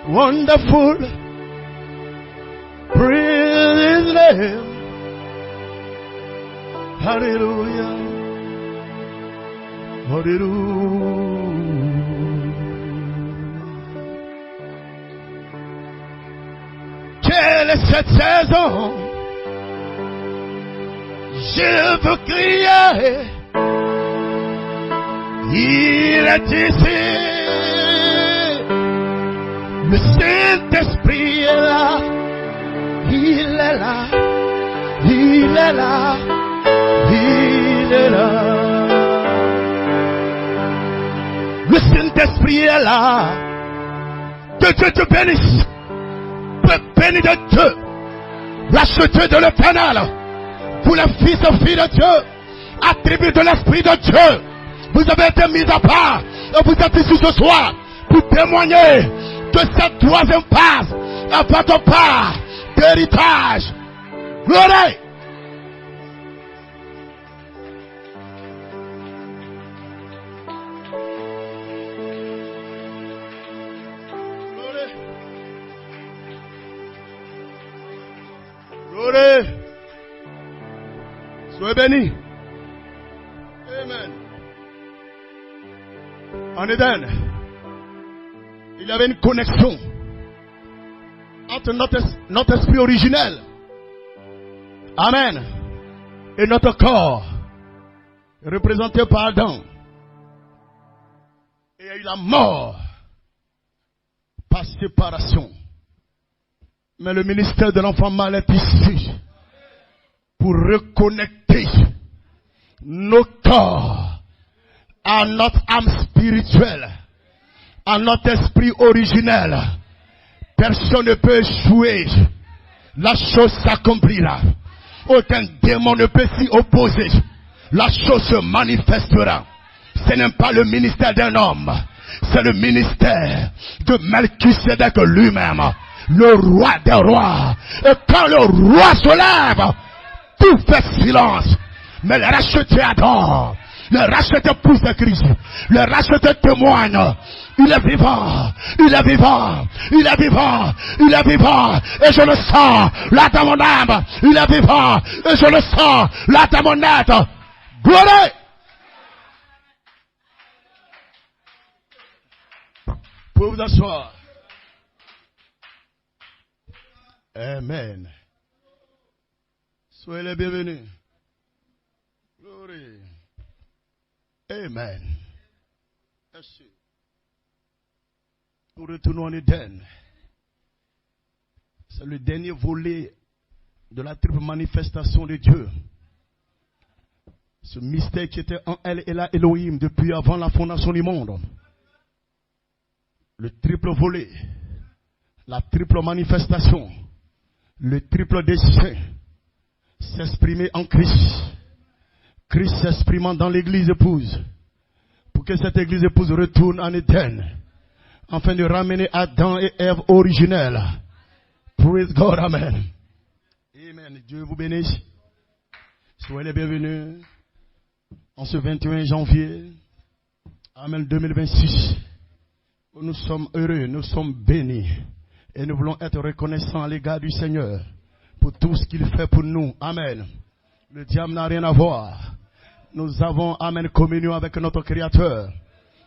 Wonderful. Praise His name. Hallelujah. Hallelujah. Quelle est cette saison? Je veux crier. Il est ici. Le Saint-Esprit est là. Il est là. Il est là. Il est là. Le Saint-Esprit est là. Que Dieu te bénisse. Peuple béni de Dieu. Racheté de l'Éternel. Pour les fils et filles de Dieu. Attribut de l'Esprit de Dieu. Vous avez été mis à part. Et vous êtes ici ce soir. Pour témoigner de cette troisième phase. À votre part d'héritage. Gloire. Gloire. Soyez bénis. Amen. En Éden, il y avait une connexion entre notre esprit originel, amen, et notre corps, représenté par Adam. Et il y a eu la mort par séparation. Mais le ministère de l'enfant mâle est ici pour reconnecter nos corps à notre âme spirituelle, à notre esprit originel. Personne ne peut échouer. La chose s'accomplira. Aucun démon ne peut s'y opposer. La chose se manifestera. Ce n'est pas le ministère d'un homme. C'est le ministère de Melchisédek lui-même. Le roi des rois. Et quand le roi se lève, tout fait silence. Mais le racheté adore. Le racheté pousse de Christ. Le racheté témoigne. Il est vivant. Il est vivant. Il est vivant. Il est vivant. Et je le sens. Là dans mon âme. Il est vivant. Et je le sens. Là dans mon être. Gloire. Pour vous asseoir. Amen. Soyez les bienvenus. Gloire. Amen. Merci. Nous retournons en Éden. C'est le dernier volet de la triple manifestation de Dieu. Ce mystère qui était en elle et la Elohim depuis avant la fondation du monde. Le triple volet, la triple manifestation, le triple dessein, s'exprimer en Christ. Christ s'exprimant dans l'église épouse, pour que cette église épouse retourne en Éden, afin de ramener Adam et Ève originels. Praise God, amen. Amen. Dieu vous bénisse. Soyez les bienvenus en ce 21 janvier, amen, 2026. Nous sommes heureux, nous sommes bénis, et nous voulons être reconnaissants à l'égard du Seigneur pour tout ce qu'il fait pour nous. Amen. Le diable n'a rien à voir. Nous avons, amen, communion avec notre Créateur.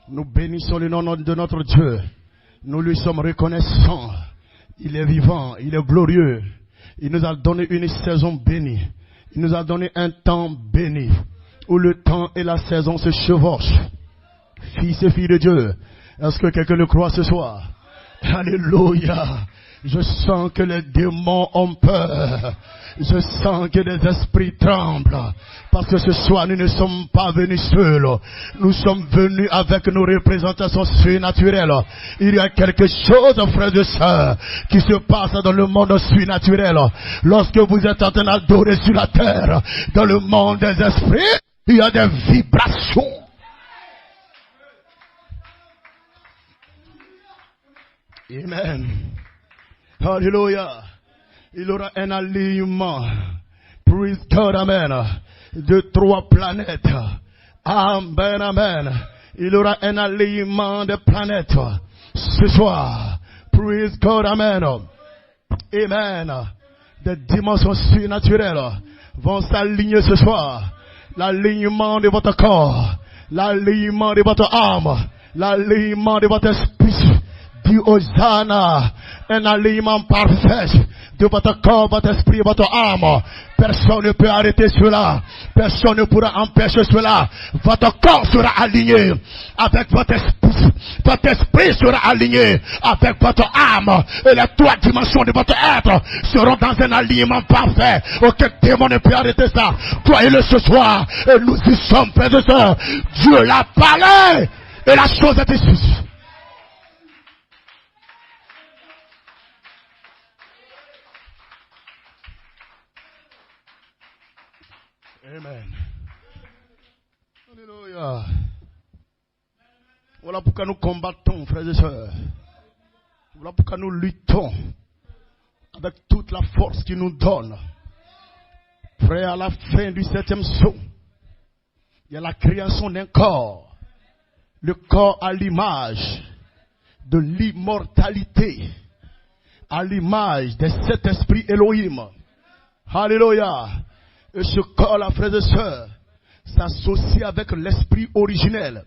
Nous bénissons le nom de notre Dieu. Nous lui sommes reconnaissants. Il est vivant, il est glorieux. Il nous a donné une saison bénie. Il nous a donné un temps béni, où le temps et la saison se chevauchent. Fils et filles de Dieu, est-ce que quelqu'un le croit ce soir? Alléluia. Je sens que les démons ont peur. Je sens que les esprits tremblent. Parce que ce soir, nous ne sommes pas venus seuls. Nous sommes venus avec nos représentations surnaturelles. Il y a quelque chose, frères et sœurs, qui se passe dans le monde surnaturel. Lorsque vous êtes en train d'adorer sur la terre, dans le monde des esprits, il y a des vibrations. Amen. Alléluia. Il y aura un alignement. Praise God, amen. De 3 planètes. Amen, amen. Il y aura un alignement de planètes. Ce soir. Praise Praise God, amen. Amen. Des dimensions surnaturelles vont s'aligner ce soir. L'alignement de votre corps, l'alignement de votre âme, l'alignement de votre esprit. Du Hosanna, un alignement parfait de votre corps, votre esprit, votre âme. Personne ne peut arrêter cela. Personne ne pourra empêcher cela. Votre corps sera aligné avec votre esprit. Votre esprit sera aligné avec votre âme. Et les trois dimensions de votre être seront dans un alignement parfait. Aucun démon ne peut arrêter ça. Croyez-le ce soir. Et nous y sommes, frères et sœurs. Dieu l'a parlé. Et la chose est ici. Amen. Alléluia. Voilà pourquoi nous combattons, frères et sœurs. Voilà pourquoi nous luttons avec toute la force qu'il nous donne. Près à la fin du 7e saut, il y a la création d'un corps. Le corps à l'image de l'immortalité, à l'image des 7 esprits Elohim. Alléluia. Et ce corps-là, frères et sœurs, s'associe avec l'esprit originel,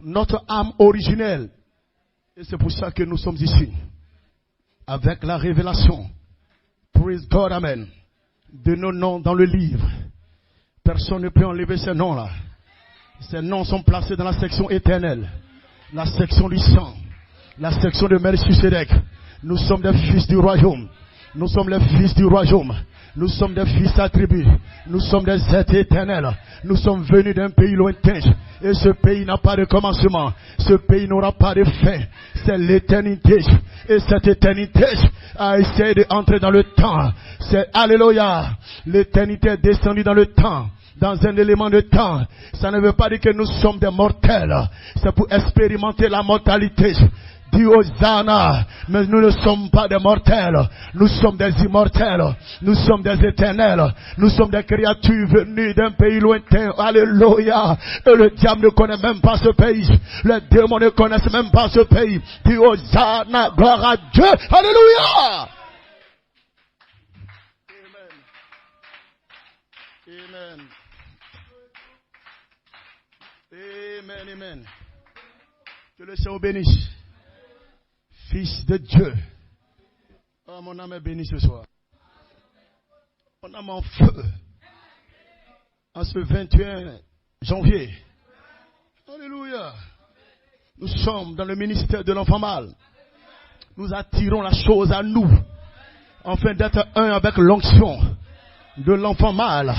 notre âme originelle. Et c'est pour ça que nous sommes ici, avec la révélation, praise God, amen, de nos noms dans le livre. Personne ne peut enlever ces noms-là. Ces noms sont placés dans la section éternelle, la section du sang, la section de Melchisedec. Nous sommes des fils du royaume. Nous sommes les fils du royaume. Nous sommes des fils attribués. Nous sommes des êtres éternels. Nous sommes venus d'un pays lointain. Et ce pays n'a pas de commencement. Ce pays n'aura pas de fin. C'est l'éternité. Et cette éternité a essayé d'entrer dans le temps. C'est, alléluia, l'éternité est descendue dans le temps. Dans un élément de temps. Ça ne veut pas dire que nous sommes des mortels. C'est pour expérimenter la mortalité. Du Hosanna, mais nous ne sommes pas des mortels, nous sommes des immortels, nous sommes des éternels, nous sommes des créatures venues d'un pays lointain, alléluia, et le diable ne connaît même pas ce pays, les démons ne connaissent même pas ce pays. Du Hosanna, gloire à Dieu, alléluia. Amen. Amen, amen. Que le Seigneur bénisse. Fils de Dieu. Oh, mon âme est bénie ce soir. Mon âme en feu. En ce 21 janvier. Alléluia. Nous sommes dans le ministère de l'enfant mâle. Nous attirons la chose à nous. Afin d'être un avec l'onction de l'enfant mâle.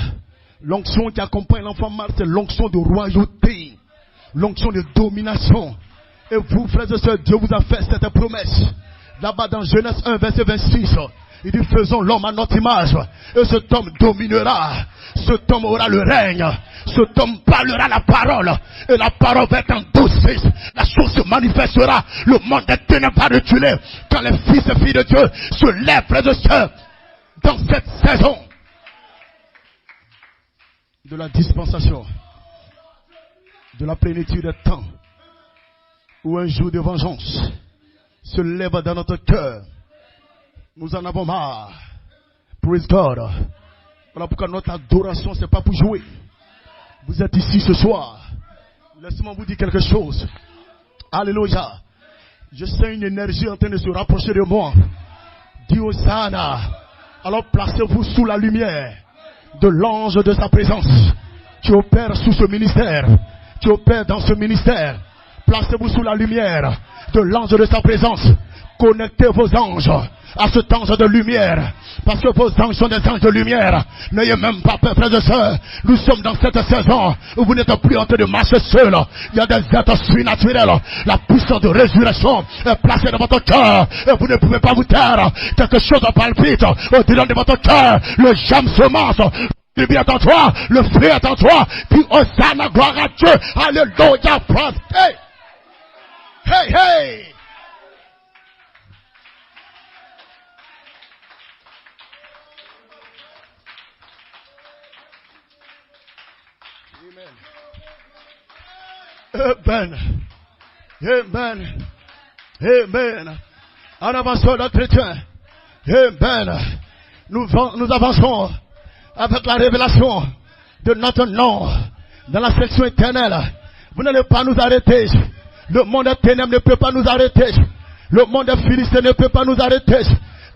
L'onction qui accompagne l'enfant mâle, c'est l'onction de royauté. L'onction de domination. Et vous, frères et sœurs, Dieu vous a fait cette promesse. Là-bas dans Genèse 1, verset 26, il dit, faisons l'homme à notre image. Et cet homme dominera. Cet homme aura le règne. Cet homme parlera la parole. Et la parole va être endossée. La chose se manifestera. Le monde des ténèbres va reculer. Quand les fils et filles de Dieu se lèvent, frères et sœurs, dans cette saison de la dispensation, de la plénitude des temps, où un jour de vengeance se lève dans notre cœur. Nous en avons marre. Praise God. Voilà pourquoi notre adoration, c'est pas pour jouer. Vous êtes ici ce soir. Laissez-moi vous dire quelque chose. Alléluia. Je sens une énergie en train de se rapprocher de moi. Dis Hosanna. Alors placez-vous sous la lumière de l'ange de sa présence. Tu opères sous ce ministère. Tu opères dans ce ministère. Placez-vous sous la lumière de l'ange de sa présence. Connectez vos anges à cet ange de lumière. Parce que vos anges sont des anges de lumière. N'ayez même pas peur, frères et sœurs. Nous sommes dans cette saison où vous n'êtes plus en train de marcher seul. Il y a des êtres surnaturels. La puissance de résurrection est placée dans votre cœur. Et vous ne pouvez pas vous taire. Quelque chose palpite au-dedans de votre cœur. Le germe semence. Le bien est en toi. Le fruit est en toi. Puis Hosanna, gloire à Dieu. Alléluia. Hey! Hey, hey! Amen. Amen. Amen. En avançant notre chrétien. Amen. Nous avançons avec la révélation de notre nom dans la section éternelle. Vous n'allez pas nous arrêter. Le monde des ténèbres ne peut pas nous arrêter. Le monde des Philistins ne peut pas nous arrêter.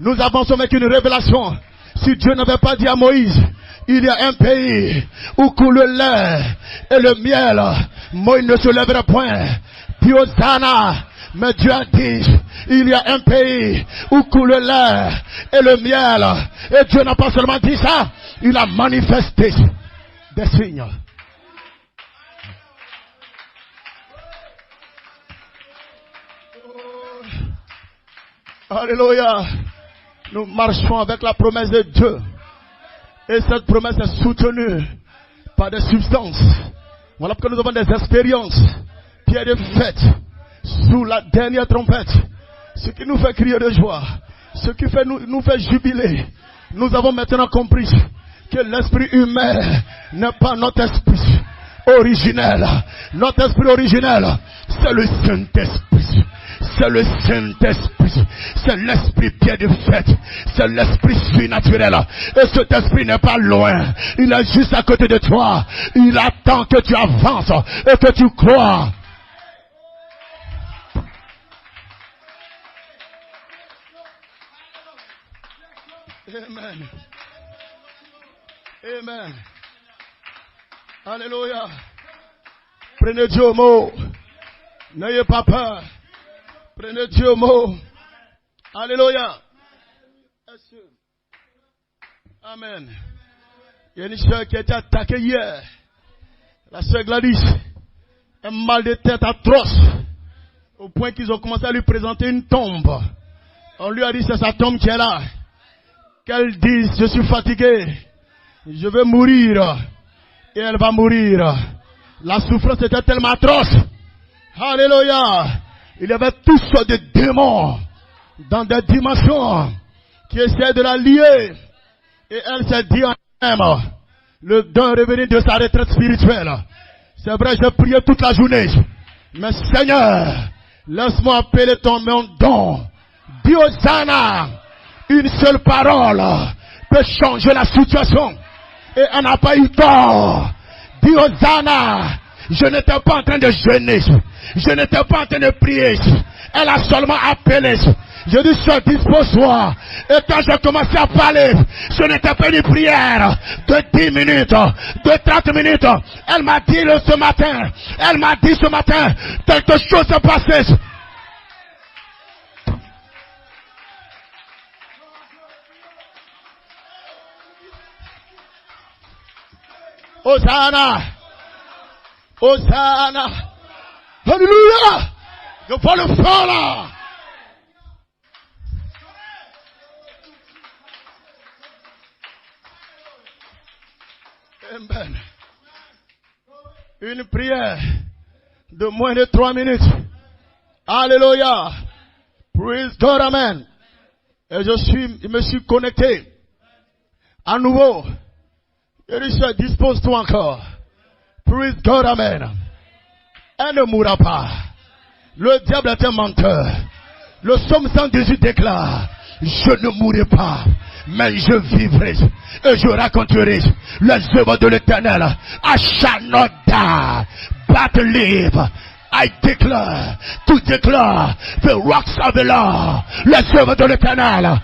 Nous avançons avec une révélation. Si Dieu n'avait pas dit à Moïse, il y a un pays où coule le lait et le miel, Moïse ne se lèverait point. Puis Hosanna. Mais Dieu a dit, il y a un pays où coule le lait et le miel. Et Dieu n'a pas seulement dit ça, il a manifesté des signes. Alléluia. Nous marchons avec la promesse de Dieu. Et cette promesse est soutenue par des substances. Voilà pourquoi nous avons des expériences. Pierre de fête. Sous la dernière trompette, ce qui nous fait crier de joie, ce qui nous fait jubiler. Nous avons maintenant compris que l'esprit humain n'est pas notre esprit originel. Notre esprit originel, c'est le Saint-Esprit. C'est le Saint-Esprit. C'est l'esprit pied de fête. C'est l'esprit surnaturel. Et cet esprit n'est pas loin. Il est juste à côté de toi. Il attend que tu avances et que tu crois. Amen. Amen. Alléluia. Prenez Dieu au mot. N'ayez pas peur. Prenez Dieu au mot. Alléluia. Amen. Il y a une soeur qui a été attaquée hier. La soeur Gladys. Un mal de tête atroce. Au point qu'ils ont commencé à lui présenter une tombe. On lui a dit c'est sa tombe qui est là. Qu'elle dise, je suis fatiguée, je vais mourir, et elle va mourir. La souffrance était tellement atroce. Alléluia. Il y avait toutes sortes de démons dans des dimensions qui essayaient de la lier. Et elle s'est dit en elle-même, le don est revenu de sa retraite spirituelle. C'est vrai, j'ai prié toute la journée. Mais Seigneur, laisse-moi appeler ton don. Dis Hosanna. Une seule parole peut changer la situation. Et elle n'a pas eu tort. Dis Hosanna. Je n'étais pas en train de jeûner. Je n'étais pas en train de prier. Elle a seulement appelé. Je dis, sois dispose-toi. Et quand j'ai commencé à parler, ce n'était pas une prière de 10 minutes, de 30 minutes. Elle m'a dit ce matin, quelque chose s'est passé. Hosanna! Hosanna! Alléluia! Je vois le feu là! Amen. Une prière de moins de 3 minutes. Alléluia! Praise God, amen. Et je me suis connecté à nouveau. Et Richard, dispose-toi encore. Praise God, amen. Elle ne mourra pas. Le diable est un menteur. Le psaume 118 déclare, je ne mourrai pas, mais je vivrai et je raconterai les œuvres de l'Éternel. I shall not die, but live. I declare, to declare the works of the Lord, les œuvres de l'Éternel.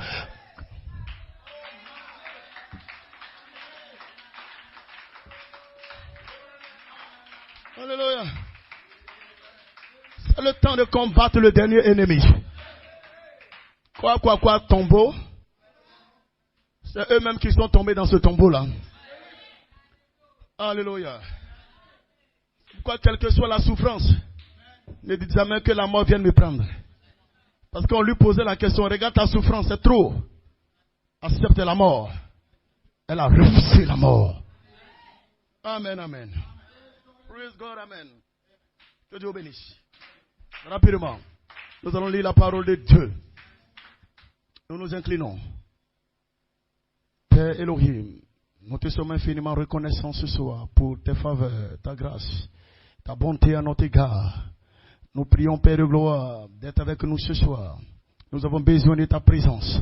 Alléluia. C'est le temps de combattre le dernier ennemi. Quoi, tombeau. C'est eux-mêmes qui sont tombés dans ce tombeau-là. Alléluia. Pourquoi, quelle que soit la souffrance, ne dites jamais que la mort vienne me prendre. Parce qu'on lui posait la question, regarde ta souffrance, c'est trop. Accepte la mort. Elle a refusé la mort. Amen, amen. Praise God, amen. Que Dieu bénisse. Rapidement, nous allons lire la parole de Dieu. Nous nous inclinons. Père Elohim, nous te sommes infiniment reconnaissants ce soir pour tes faveurs, ta grâce, ta bonté à notre égard. Nous prions, Père de gloire, d'être avec nous ce soir. Nous avons besoin de ta présence.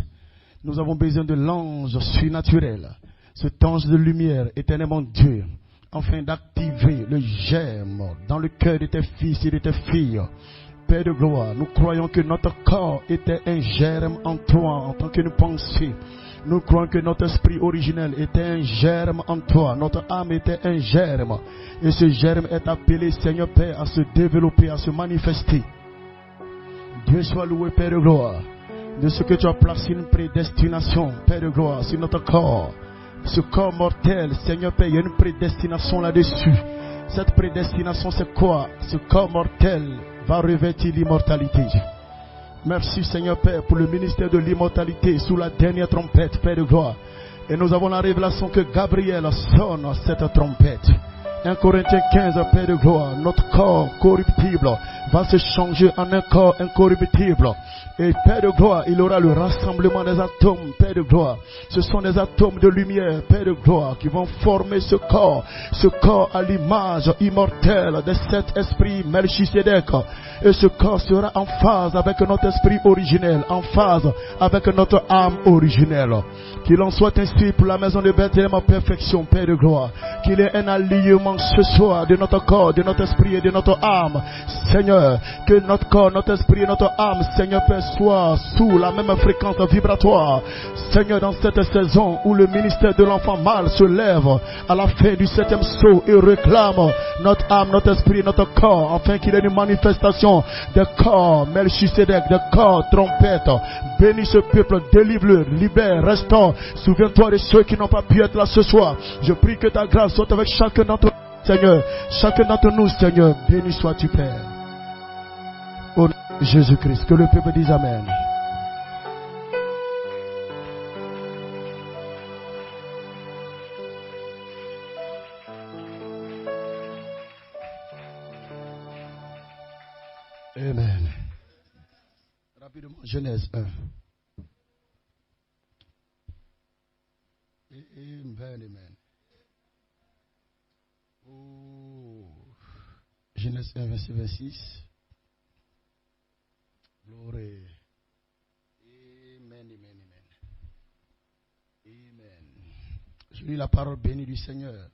Nous avons besoin de l'ange surnaturel, cet ange de lumière, éternellement Dieu, afin d'activer le germe dans le cœur de tes fils et de tes filles. Père de gloire, nous croyons que notre corps était un germe en toi en tant que nous pensions. Nous croyons que notre esprit originel était un germe en toi. Notre âme était un germe. Et ce germe est appelé, Seigneur Père, à se développer, à se manifester. Dieu soit loué, Père de gloire, de ce que tu as placé une prédestination, Père de gloire, sur notre corps. Ce corps mortel, Seigneur Père, il y a une prédestination là-dessus. Cette prédestination, c'est quoi? Ce corps mortel va revêtir l'immortalité. Merci Seigneur Père pour le ministère de l'immortalité sous la dernière trompette, Père de gloire. Et nous avons la révélation que Gabriel sonne cette trompette. 1 Corinthiens 15, Père de gloire, notre corps corruptible va se changer en un corps incorruptible. Et Père de gloire, il aura le rassemblement des atomes, Père de gloire. Ce sont des atomes de lumière, Père de gloire, qui vont former ce corps à l'image immortelle de cet esprit Melchisedec. Et ce corps sera en phase avec notre esprit originel, en phase avec notre âme originelle. Qu'il en soit ainsi pour la maison de Bethléem en perfection, Père de gloire. Qu'il y ait un alliement ce soir de notre corps, de notre esprit et de notre âme. Seigneur, que notre corps, notre esprit et notre âme, Seigneur Père, soient sous la même fréquence vibratoire. Seigneur, dans cette saison où le ministère de l'enfant mâle se lève à la fin du 7e sceau et réclame notre âme, notre esprit et notre corps, afin qu'il y ait une manifestation de corps Melchisedec, de corps trompette. Bénis ce peuple, délivre-le, libère, restaure. Souviens-toi de ceux qui n'ont pas pu être là ce soir. Je prie que ta grâce soit avec chacun d'entre nous, Seigneur. Chacun d'entre nous, Seigneur. Béni sois-tu, Père. Au nom de Jésus-Christ. Que le peuple dise Amen. Amen. Rapidement, Genèse 1. Amen, amen. Oh. Genèse 1, verset 26. Gloire. Amen, amen, amen. Amen. Je lis la parole bénie du Seigneur.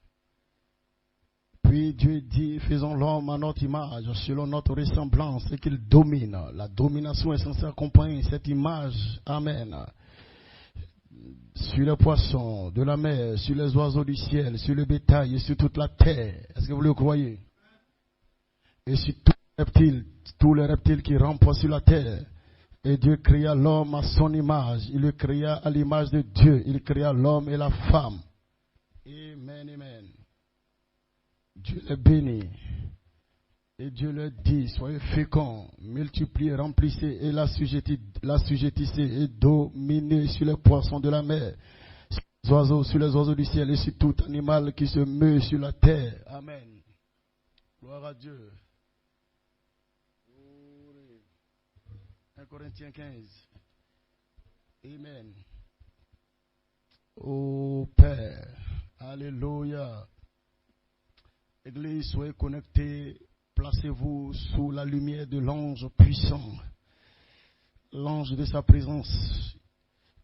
Puis Dieu dit, faisons l'homme à notre image, selon notre ressemblance, et qu'il domine. La domination est censée accompagner cette image. Amen. Sur les poissons de la mer, sur les oiseaux du ciel, sur le bétail et sur toute la terre. Est-ce que vous le croyez? Et sur tous les reptiles qui rampent sur la terre. Et Dieu créa l'homme à son image. Il le créa à l'image de Dieu. Il créa l'homme et la femme. Amen, amen. Dieu les bénit. Et Dieu leur dit, soyez féconds, multipliez, remplissez et l'assujettissez et dominez sur les poissons de la mer, sur les oiseaux du ciel et sur tout animal qui se meut sur la terre. Amen. Gloire à Dieu. 1 Corinthiens 15. Amen. Ô Père, alléluia. Église, soyez connectés. Placez-vous sous la lumière de l'ange puissant. L'ange de sa présence.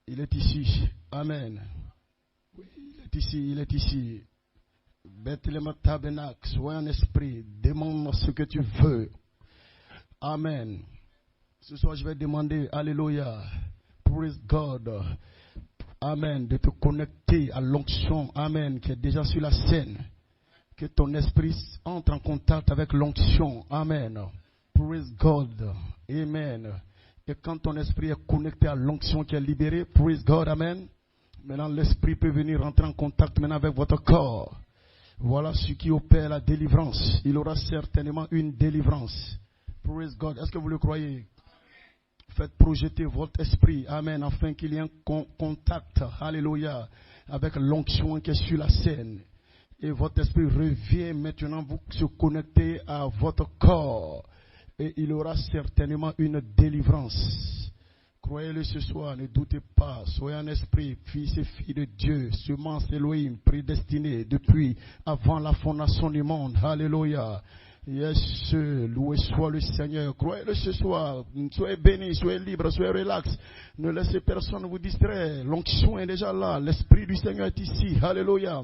Il est ici. Amen. Oui, il est ici. Bethléem Tabernacle, sois un esprit. Demande ce que tu veux. Amen. Ce soir, je vais demander, alléluia, praise God. Amen. De te connecter à l'onction. Amen. Qui est déjà sur la scène. Que ton esprit entre en contact avec l'onction. Amen. Praise God. Amen. Et quand ton esprit est connecté à l'onction qui est libérée, praise God. Amen. Maintenant, l'esprit peut venir rentrer en contact maintenant avec votre corps. Voilà ce qui opère la délivrance. Il aura certainement une délivrance. Praise God. Est-ce que vous le croyez? Faites projeter votre esprit. Amen. Afin qu'il y ait un contact. Alléluia. Avec l'onction qui est sur la scène. Et votre esprit revient maintenant vous se connecter à votre corps. Et il aura certainement une délivrance. Croyez-le ce soir, ne doutez pas. Soyez un esprit, fils et filles de Dieu, semence Elohim, prédestiné depuis avant la fondation du monde. Alléluia. Yes, loué soit le Seigneur. Croyez-le ce soir. Soyez bénis, soyez libres, soyez relax. Ne laissez personne vous distraire. L'onction est déjà là. L'Esprit du Seigneur est ici. Alléluia.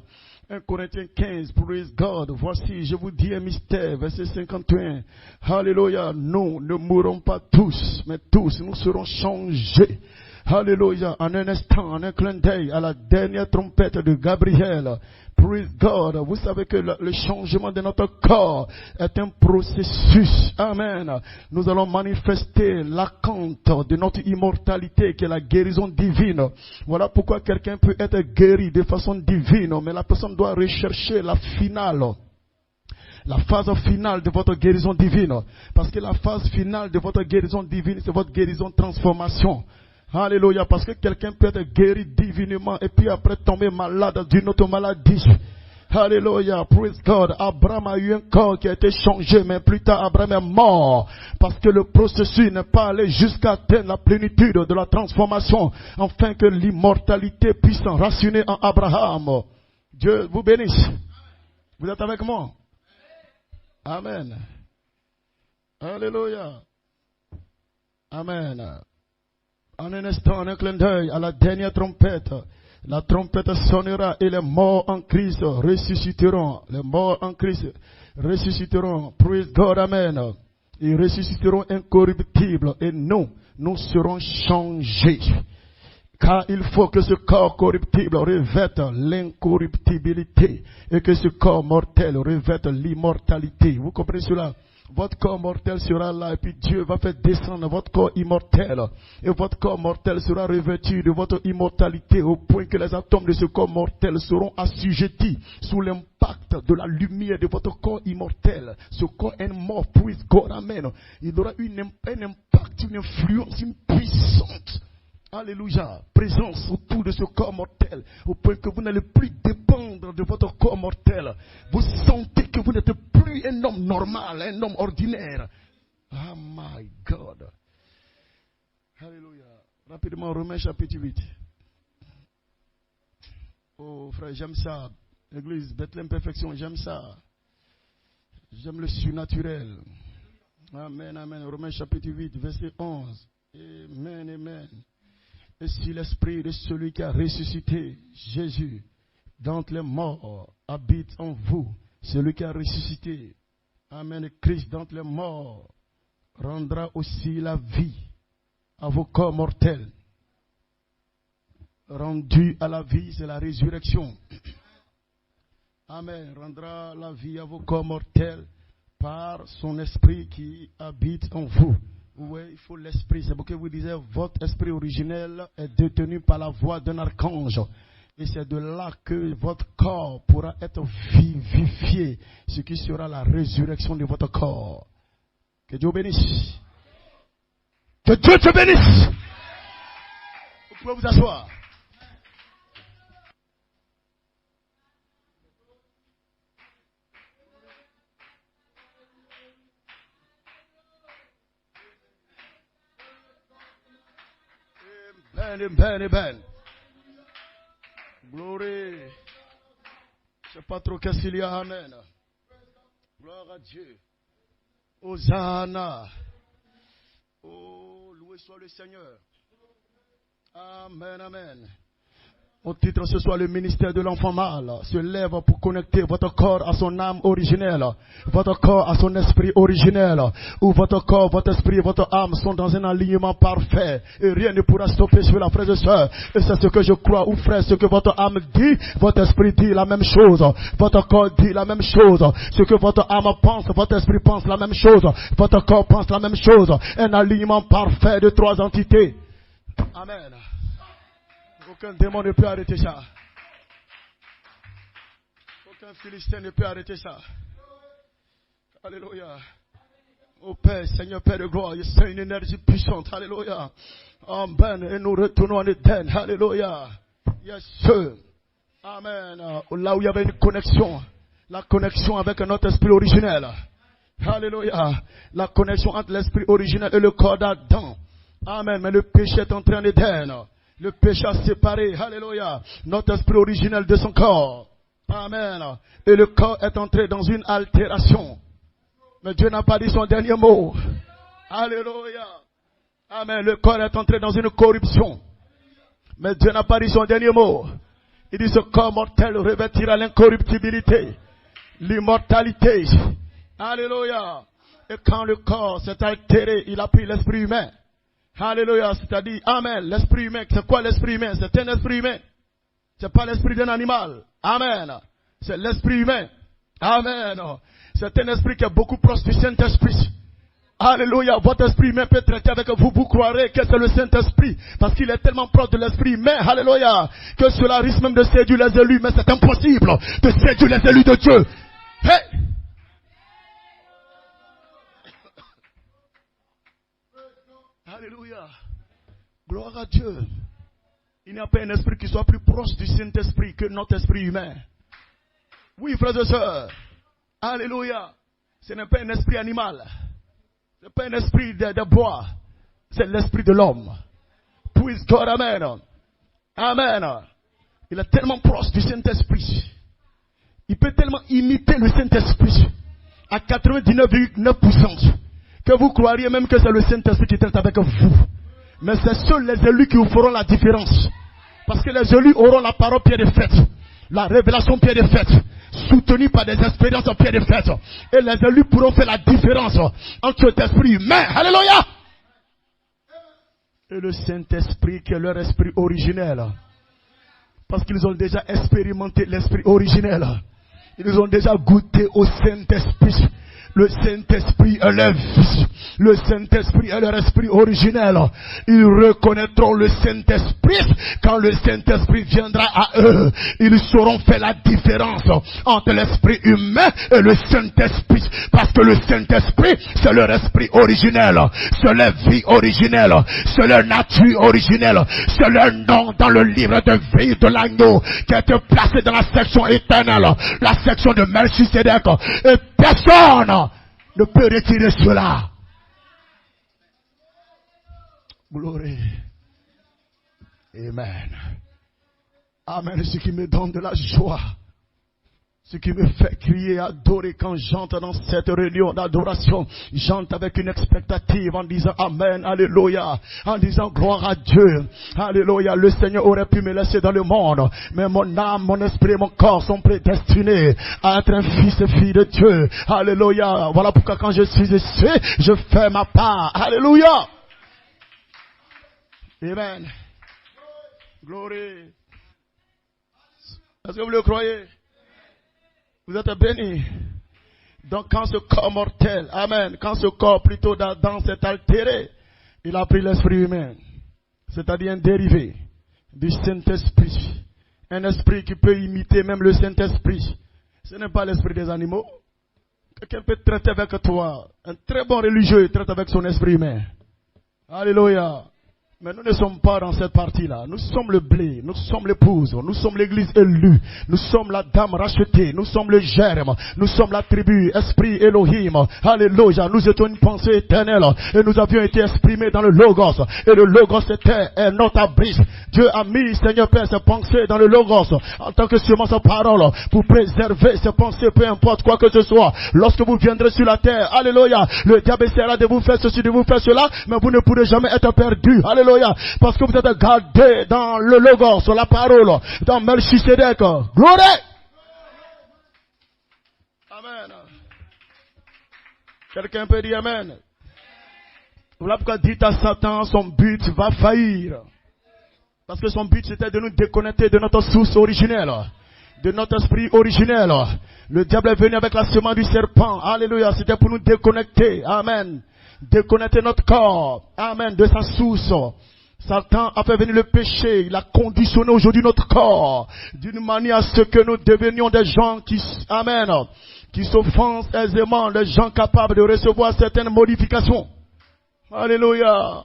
1 Corinthiens 15, praise God. Voici, je vous dis un mystère. Verset 51. Alléluia. Nous ne mourrons pas tous, mais tous nous serons changés. Alléluia, en un instant, en un clin d'œil, à la dernière trompette de Gabriel. Praise God. Vous savez que le changement de notre corps est un processus. Amen. Nous allons manifester l'accomplissement de notre immortalité qui est la guérison divine. Voilà pourquoi quelqu'un peut être guéri de façon divine, mais la personne doit rechercher la finale. La phase finale de votre guérison divine. Parce que la phase finale de votre guérison divine, c'est votre guérison transformation. Alléluia, parce que quelqu'un peut être guéri divinement et puis après tomber malade d'une autre maladie. Alléluia, praise God. Abraham a eu un corps qui a été changé, mais plus tard Abraham est mort. Parce que le processus n'est pas allé jusqu'à atteindre la plénitude de la transformation, afin que l'immortalité puisse s'enraciner en Abraham. Dieu vous bénisse. Vous êtes avec moi? Amen. Alléluia. Amen. En un instant, en un clin d'œil, à la dernière trompette, la trompette sonnera et les morts en Christ ressusciteront. Les morts en Christ ressusciteront. Praise God, amen. Ils ressusciteront incorruptibles et nous serons changés. Car il faut que ce corps corruptible revête l'incorruptibilité et que ce corps mortel revête l'immortalité. Vous comprenez cela? Votre corps mortel sera là et puis Dieu va faire descendre votre corps immortel. Et votre corps mortel sera revêtu de votre immortalité au point que les atomes de ce corps mortel seront assujettis sous l'impact de la lumière de votre corps immortel. Ce corps est mort, praise God, amen. Il aura un impact, une influence, une puissance. Alléluia, présence autour de ce corps mortel, au point que vous n'allez plus dépendre de votre corps mortel. Vous sentez que vous n'êtes plus un homme normal, un homme ordinaire. Oh my God. Alléluia. Rapidement, Romains chapitre 8. Oh frère, j'aime ça. L'église Bethléem Perfection, j'aime ça. J'aime le surnaturel. Amen, amen. Romains chapitre 8, verset 11. Amen, amen. Et si l'esprit de celui qui a ressuscité Jésus d'entre les morts habite en vous, celui qui a ressuscité, amen, Christ d'entre les morts, rendra aussi la vie à vos corps mortels. Rendu à la vie, c'est la résurrection. Amen, rendra la vie à vos corps mortels par son esprit qui habite en vous. Oui, il faut l'esprit. C'est pourquoi vous disiez, votre esprit originel est détenu par la voix d'un archange. Et c'est de là que votre corps pourra être vivifié, ce qui sera la résurrection de votre corps. Que Dieu bénisse. Que Dieu te bénisse. Vous pouvez vous asseoir. Amen, amen. Gloire. Je ne sais pas trop qu'est-ce qu'il y a, amen. Gloire à Dieu. Hosanna. Oh, loué soit le Seigneur. Amen, amen. Au titre ce soir, le ministère de l'enfant mâle se lève pour connecter votre corps à son âme originelle, votre corps à son esprit originel, où votre corps, votre esprit et votre âme sont dans un alignement parfait, et rien ne pourra stopper sur la frère et soeur. Et c'est ce que je crois, ou frère, ce que votre âme dit, votre esprit dit la même chose, votre corps dit la même chose, ce que votre âme pense, votre esprit pense la même chose, votre corps pense la même chose, un alignement parfait de trois entités. Amen. Aucun démon ne peut arrêter ça. Aucun philistin ne peut arrêter ça. Alléluia. Ô Père, Seigneur, Père de gloire, c'est une énergie puissante. Alléluia. Amen. Et nous retournons en Éden. Alléluia. Yes, sir. Amen. Là où il y avait une connexion. La connexion avec notre esprit originel. Alléluia. La connexion entre l'esprit originel et le corps d'Adam. Amen. Mais le péché est entré en Éden. Le péché a séparé, alléluia, notre esprit originel de son corps. Amen. Et le corps est entré dans une altération. Mais Dieu n'a pas dit son dernier mot. Alléluia. Amen. Le corps est entré dans une corruption. Mais Dieu n'a pas dit son dernier mot. Il dit ce corps mortel revêtira l'incorruptibilité, l'immortalité. Alléluia. Et quand le corps s'est altéré, il a pris l'esprit humain. Alléluia. C'est-à-dire, amen, l'esprit humain. C'est quoi l'esprit humain? C'est un esprit humain. C'est pas l'esprit d'un animal. Amen. C'est l'esprit humain. Amen. C'est un esprit qui est beaucoup proche du Saint-Esprit. Alléluia. Votre esprit humain peut traiter avec vous. Vous croirez que c'est le Saint-Esprit. Parce qu'il est tellement proche de l'esprit humain. Alléluia. Que cela risque même de séduire les élus. Mais c'est impossible de séduire les élus de Dieu. Hey! Alléluia. Gloire à Dieu. Il n'y a pas un esprit qui soit plus proche du Saint-Esprit que notre esprit humain. Oui, frères et sœurs. Alléluia. Ce n'est pas un esprit animal. Ce n'est pas un esprit de bois. C'est l'esprit de l'homme. Praise God. Amen. Amen. Il est tellement proche du Saint-Esprit. Il peut tellement imiter le Saint-Esprit à 99,9% que vous croiriez même que c'est le Saint-Esprit qui traite avec vous. Mais c'est seuls les élus qui vous feront la différence. Parce que les élus auront la parole pied de fête. La révélation pied de fête. Soutenue par des expériences en pied de fête. Et les élus pourront faire la différence entre cet esprit humain. Alléluia. Et le Saint-Esprit qui est leur esprit originel. Parce qu'ils ont déjà expérimenté l'esprit originel. Ils ont déjà goûté au Saint-Esprit. Le Saint-Esprit est leur vie. Le Saint-Esprit est leur esprit originel. Ils reconnaîtront le Saint-Esprit. Quand le Saint-Esprit viendra à eux, ils sauront faire la différence entre l'esprit humain et le Saint-Esprit. Parce que le Saint-Esprit, c'est leur esprit originel. C'est leur vie originelle. C'est leur nature originelle. C'est leur nom dans le livre de vie de l'agneau qui a été placé dans la section éternelle. La section de Melchisedec. Et personne ne peut retirer cela. Gloire. Amen. Amen. Ce qui me donne de la joie. Ce qui me fait crier, adorer quand j'entre dans cette réunion d'adoration. J'entre avec une expectative en disant Amen, Alléluia. En disant gloire à Dieu. Alléluia. Le Seigneur aurait pu me laisser dans le monde. Mais mon âme, mon esprit, mon corps sont prédestinés à être un fils et fille de Dieu. Alléluia. Voilà pourquoi quand je suis ici, je fais ma part. Alléluia. Amen. Gloire. Est-ce que vous le croyez? Vous êtes bénis. Donc quand ce corps mortel, amen, quand ce corps plutôt d'Adam s'est altéré, il a pris l'esprit humain, c'est-à-dire un dérivé du Saint-Esprit. Un esprit qui peut imiter même le Saint-Esprit. Ce n'est pas l'esprit des animaux. Quelqu'un peut traiter avec toi. Un très bon religieux traite avec son esprit humain. Alléluia. Mais nous ne sommes pas dans cette partie-là. Nous sommes le blé, nous sommes l'épouse, nous sommes l'église élue, nous sommes la dame rachetée, nous sommes le germe, nous sommes la tribu, esprit Elohim. Alléluia, nous étions une pensée éternelle et nous avions été exprimés dans le Logos. Et le Logos était notre abri. Dieu a mis, Seigneur Père, ses pensées dans le Logos en tant que sûrement sa parole pour préserver ses pensées, peu importe quoi que ce soit. Lorsque vous viendrez sur la terre, alléluia, le diable essaiera de vous faire ceci, de vous faire cela, mais vous ne pourrez jamais être perdu. Alléluia. Parce que vous êtes gardé dans le Logos, sur la parole, dans Melchisedec. Gloire! Amen. Quelqu'un peut dire Amen. Voilà pourquoi dites à Satan, son but va faillir. Parce que son but c'était de nous déconnecter de notre source originelle, de notre esprit originel. Le diable est venu avec la semence du serpent. Alléluia. C'était pour nous déconnecter. Amen. Déconnecter notre corps. Amen. De sa source. Satan a fait venir le péché. Il a conditionné aujourd'hui notre corps d'une manière à ce que nous devenions des gens qui, amen, qui s'offensent aisément, des gens capables de recevoir certaines modifications. Alléluia.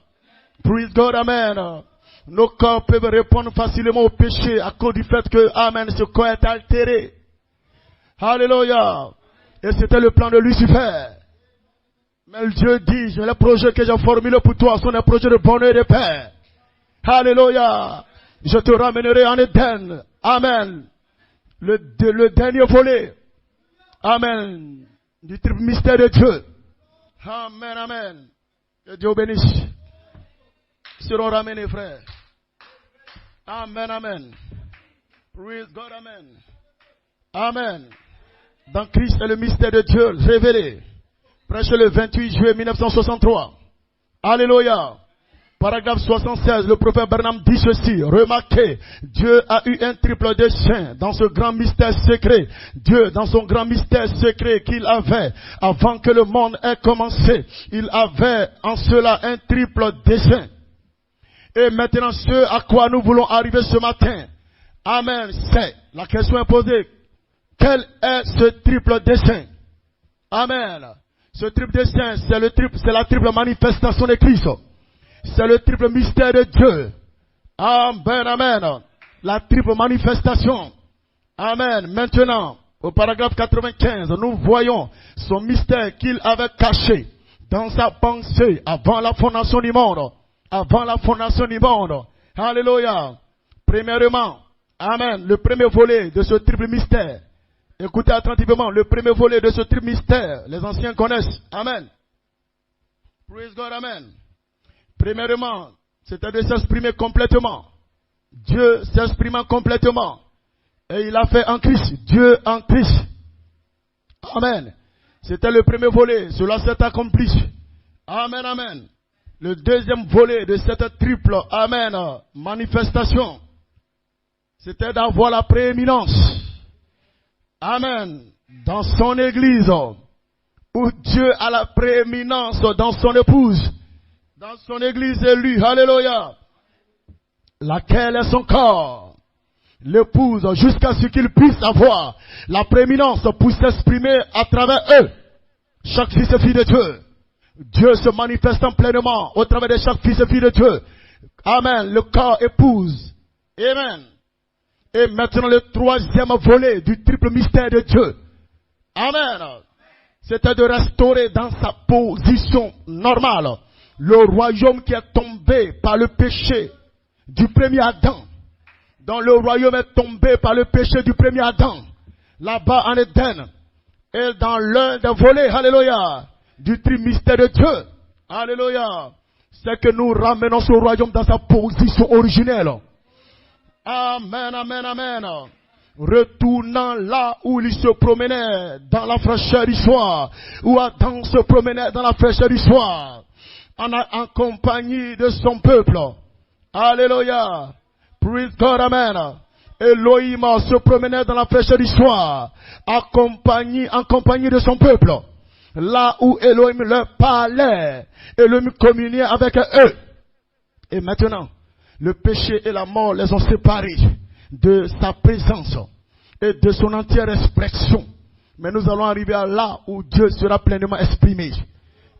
Praise God. Amen. Nos corps peuvent répondre facilement au péché à cause du fait que, amen, ce corps est altéré. Alléluia. Et c'était le plan de Lucifer. Mais Dieu dit, les projets que j'ai formulés pour toi sont des projets de bonheur et de paix. Alléluia. Je te ramènerai en Éden. Amen. Le dernier volet. Amen. du triple mystère de Dieu. Amen, amen. Que Dieu bénisse. Seront ramenés, frères. Amen, amen. Praise God, amen. Amen. Dans Christ est le mystère de Dieu révélé. Prêché le 28 juillet 1963. Alléluia. Paragraphe 76, le prophète Branham dit ceci. Remarquez, Dieu a eu un triple dessein dans ce grand mystère secret. Dieu, dans son grand mystère secret qu'il avait avant que le monde ait commencé, il avait en cela un triple dessein. Et maintenant, ce à quoi nous voulons arriver ce matin, amen, c'est, la question est posée, quel est ce triple dessein? Amen. Ce triple dessein, c'est la triple manifestation de Christ. C'est le triple mystère de Dieu. Amen, amen. La triple manifestation. Amen. Maintenant, au paragraphe 95, nous voyons son mystère qu'il avait caché dans sa pensée avant la fondation du monde. Avant la fondation du monde. Alléluia. Premièrement, amen, le premier volet de ce triple mystère. Écoutez attentivement, le premier volet de ce triple mystère. Les anciens connaissent. Amen. Praise God, amen. Premièrement, c'était de s'exprimer complètement. Dieu s'exprimant complètement. Et il a fait en Christ. Dieu en Christ. Amen. C'était le premier volet. Cela s'est accompli. Amen, amen. Le deuxième volet de cette triple, amen, manifestation, c'était d'avoir la prééminence. Amen. Dans son église, où Dieu a la prééminence dans son épouse. Dans son église élue, alléluia, laquelle est son corps, l'épouse, jusqu'à ce qu'il puisse avoir la prééminence pour s'exprimer à travers eux, chaque fils et fille de Dieu. Dieu se manifestant pleinement au travers de chaque fils et fille de Dieu. Amen, le corps épouse. Amen. Et maintenant le troisième volet du triple mystère de Dieu. Amen. C'était de restaurer dans sa position normale le royaume qui est tombé par le péché du premier Adam. Donc le royaume est tombé par le péché du premier Adam. Là-bas en Éden. Et dans l'un des volets, alléluia, du triple mystère de Dieu. Alléluia. C'est que nous ramenons ce royaume dans sa position originelle. Amen, amen, amen. Retournant là où il se promenait dans la fraîcheur du soir. Où Adam se promenait dans la fraîcheur du soir. En compagnie de son peuple. Alléluia. Praise God, amen. Elohim se promenait dans la fraîcheur du soir. En compagnie de son peuple. Là où Elohim leur parlait. Elohim communiait avec eux. Et maintenant, le péché et la mort les ont séparés de sa présence et de son entière expression. Mais nous allons arriver à là où Dieu sera pleinement exprimé.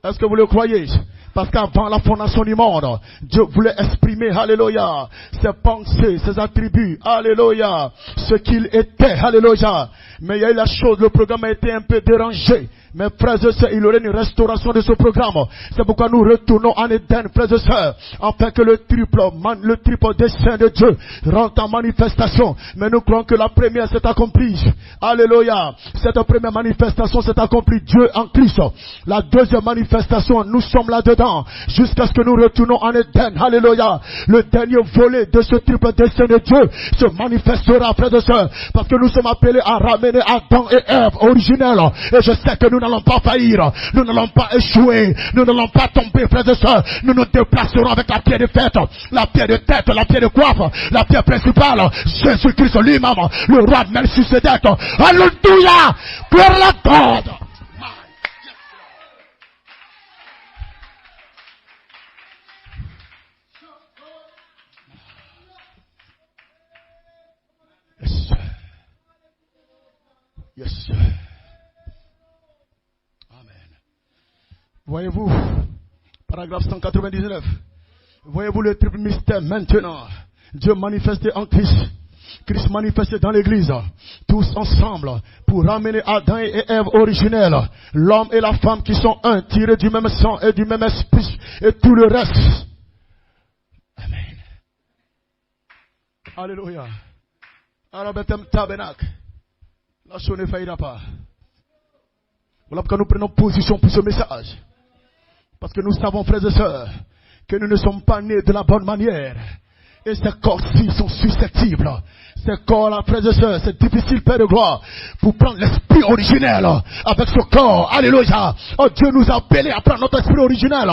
Est-ce que vous le croyez? Parce qu'avant la fondation du monde, Dieu voulait exprimer, alléluia, ses pensées, ses attributs, alléluia, ce qu'il était, alléluia. Mais il y a eu la chose, le programme a été un peu dérangé. Mes frères et sœurs, il y aurait une restauration de ce programme. C'est pourquoi nous retournons en Éden, frères et sœurs, afin que le triple dessein de Dieu rentre en manifestation. Mais nous croyons que la première s'est accomplie. Alléluia. Cette première manifestation s'est accomplie, Dieu en Christ. La deuxième manifestation, nous sommes là-dedans, jusqu'à ce que nous retournons en Éden. Alléluia. Le dernier volet de ce triple dessein de Dieu se manifestera, frères et sœurs, parce que nous sommes appelés à ramener Adam et Ève originels. Et je sais que nous n'allons pas faillir, nous n'allons pas échouer, nous n'allons pas tomber, frères et sœurs. Nous nous déplacerons avec la pierre de fête, la pierre de tête, la pierre de coiffe, la pierre principale, Jésus-Christ lui-même, le roi de Melchisedec. Alléluia, gloire à God. Yes, sir. Yes, sir. Voyez-vous, paragraphe 199, voyez-vous le triple mystère maintenant, Dieu manifesté en Christ, Christ manifesté dans l'église, tous ensemble, pour ramener Adam et Ève originels, l'homme et la femme qui sont un, tirés du même sang et du même esprit, et tout le reste. Amen. Alléluia. Alors, Bethlehem tabernacle, la chose ne faillira pas. Voilà pourquoi nous prenons position pour ce message. Parce que nous savons, frères et sœurs, que nous ne sommes pas nés de la bonne manière. Et ces corps-ci sont susceptibles. Ces corps-là, frères et sœurs, c'est difficile, Père de gloire, pour prendre l'esprit originel avec ce corps. Alléluia. Oh, Dieu nous a appelés à prendre notre esprit originel.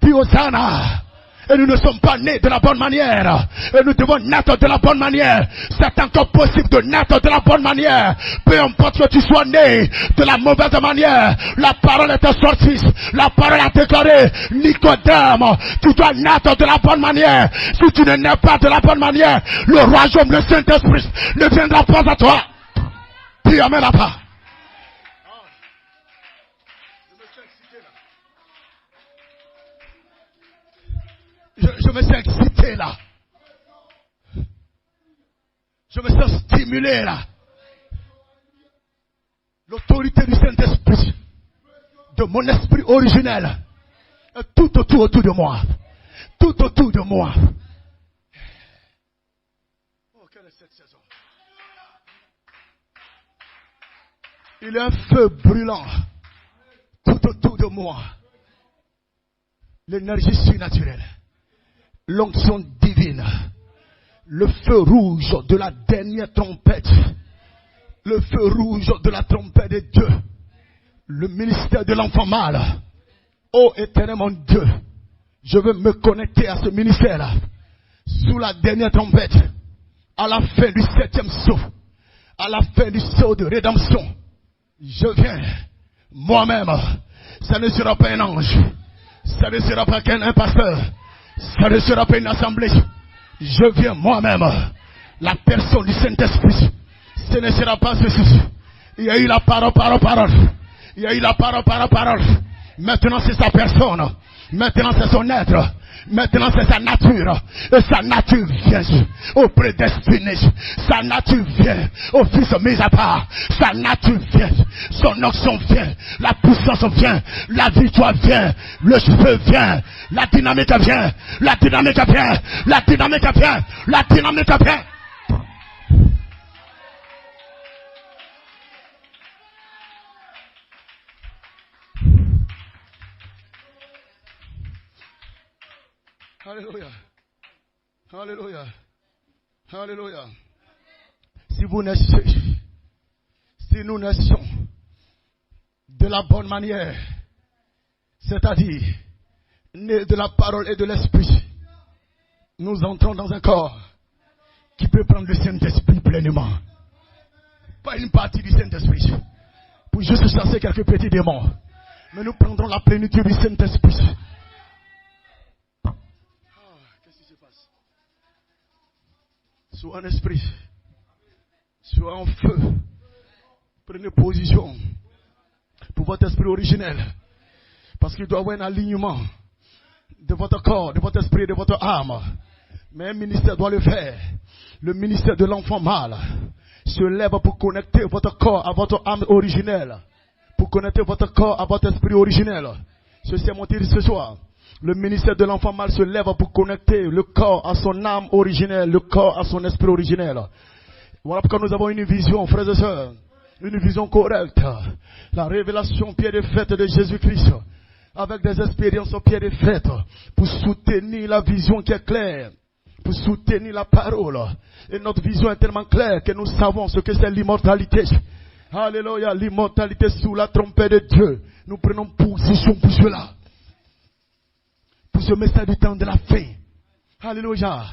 Puis Hosanna. Et nous ne sommes pas nés de la bonne manière. Et nous devons naître de la bonne manière. C'est encore possible de naître de la bonne manière. Peu importe que tu sois né de la mauvaise manière. La parole est sortie. La parole a déclaré, Nicodème, tu dois naître de la bonne manière. Si tu ne nais pas de la bonne manière, le royaume, le Saint-Esprit ne viendra pas à toi. Puis amen là-bas. Je me sens excité là. Je me sens stimulé là. L'autorité du Saint-Esprit, de mon esprit originel, est tout autour de moi. Tout autour de moi. Oh, quelle est cette saison? Il y a un feu brûlant tout autour de moi. L'énergie surnaturelle. L'onction divine, le feu rouge de la dernière trompette, le feu rouge de la trompette de Dieu, le ministère de l'enfant mâle. Ô éternel mon Dieu, je veux me connecter à ce ministère-là, sous la dernière trompette, à la fin du 7e sceau, à la fin du sceau de rédemption. Je viens, moi-même, ça ne sera pas un ange, ça ne sera pas qu'un pasteur, ça ne sera pas une assemblée. Je viens moi-même, la personne du Saint-Esprit. Ce ne sera pas ceci. Il y a eu la parole. Il y a eu la parole. Maintenant c'est sa personne. Maintenant c'est son être. Maintenant c'est sa nature. Et sa nature vient au prédestiné. Sa nature vient au fils mis à part. Sa nature vient. Son onction vient. La puissance vient. La victoire vient. Le feu vient. La dynamique vient. La dynamique vient. La dynamique vient. La dynamique vient. Alléluia. Alléluia. Alléluia. Si vous naissez, si nous naissions de la bonne manière, c'est-à-dire nés de la parole et de l'esprit, nous entrons dans un corps qui peut prendre le Saint-Esprit pleinement. Pas une partie du Saint-Esprit pour juste chasser quelques petits démons, mais nous prendrons la plénitude du Saint-Esprit. Sois en esprit, sois en feu, prenez position pour votre esprit originel, parce qu'il doit y avoir un alignement de votre corps, de votre esprit, de votre âme. Mais un ministère doit le faire. Le ministère de l'enfant mâle se lève pour connecter votre corps à votre âme originelle, pour connecter votre corps à votre esprit originel. Ceci est mon titre ce soir. Le ministère de l'enfant mâle se lève pour connecter le corps à son âme originelle, le corps à son esprit originel. Voilà pourquoi nous avons une vision, frères et sœurs, une vision correcte. La révélation pied de fête de Jésus-Christ, avec des expériences au pied de fête, pour soutenir la vision qui est claire, pour soutenir la parole. Et notre vision est tellement claire que nous savons ce que c'est l'immortalité. Alléluia, l'immortalité sous la trompette de Dieu. Nous prenons position pour cela. Pour ce message du temps de la fin. Alléluia.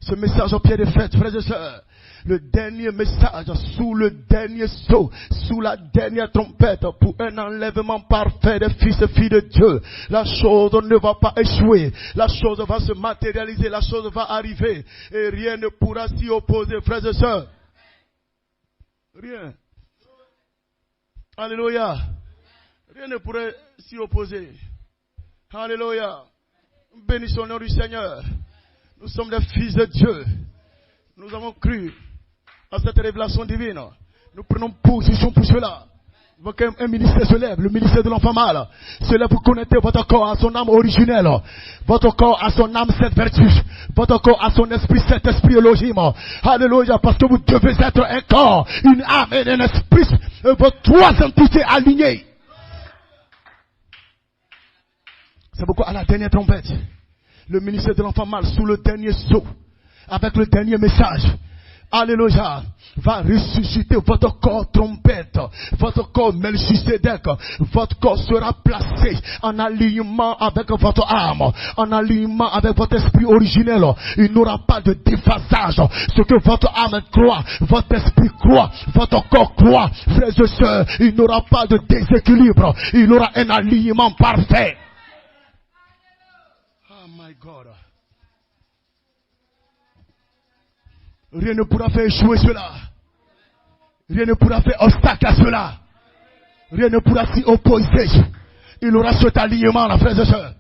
Ce message au pied de fête, frères et sœurs. Le dernier message sous le dernier sceau, sous la dernière trompette, pour un enlèvement parfait des fils et filles de Dieu. La chose ne va pas échouer. La chose va se matérialiser. La chose va arriver. Et rien ne pourra s'y opposer, frères et sœurs. Rien. Alléluia. Rien ne pourrait s'y opposer. Alléluia. Bénissons le nom du Seigneur. Nous sommes des fils de Dieu. Nous avons cru à cette révélation divine. Nous prenons position pour cela. Un ministère se lève, le ministère de l'enfant mâle se lève pour connecter votre corps à son âme originelle, votre corps à son âme cette vertu, votre corps à son esprit cet esprit Elohim. Alléluia, parce que vous devez être un corps, une âme et un esprit, vos trois entités alignées. C'est pourquoi à la dernière trompette, le ministère de l'enfant mâle, sous le dernier sceau, avec le dernier message, alléluia, va ressusciter votre corps trompette, votre corps Melchisedec, votre corps sera placé en alignement avec votre âme, en alignement avec votre esprit originel. Il n'aura pas de déphasage. Ce que votre âme croit, votre esprit croit, votre corps croit, frères et sœurs, il n'aura pas de déséquilibre. Il aura un alignement parfait. Oh my God. Rien ne pourra faire échouer cela. Rien ne pourra faire obstacle à cela. Rien ne pourra s'y opposer. Il aura cet alignement, la frères et sœurs.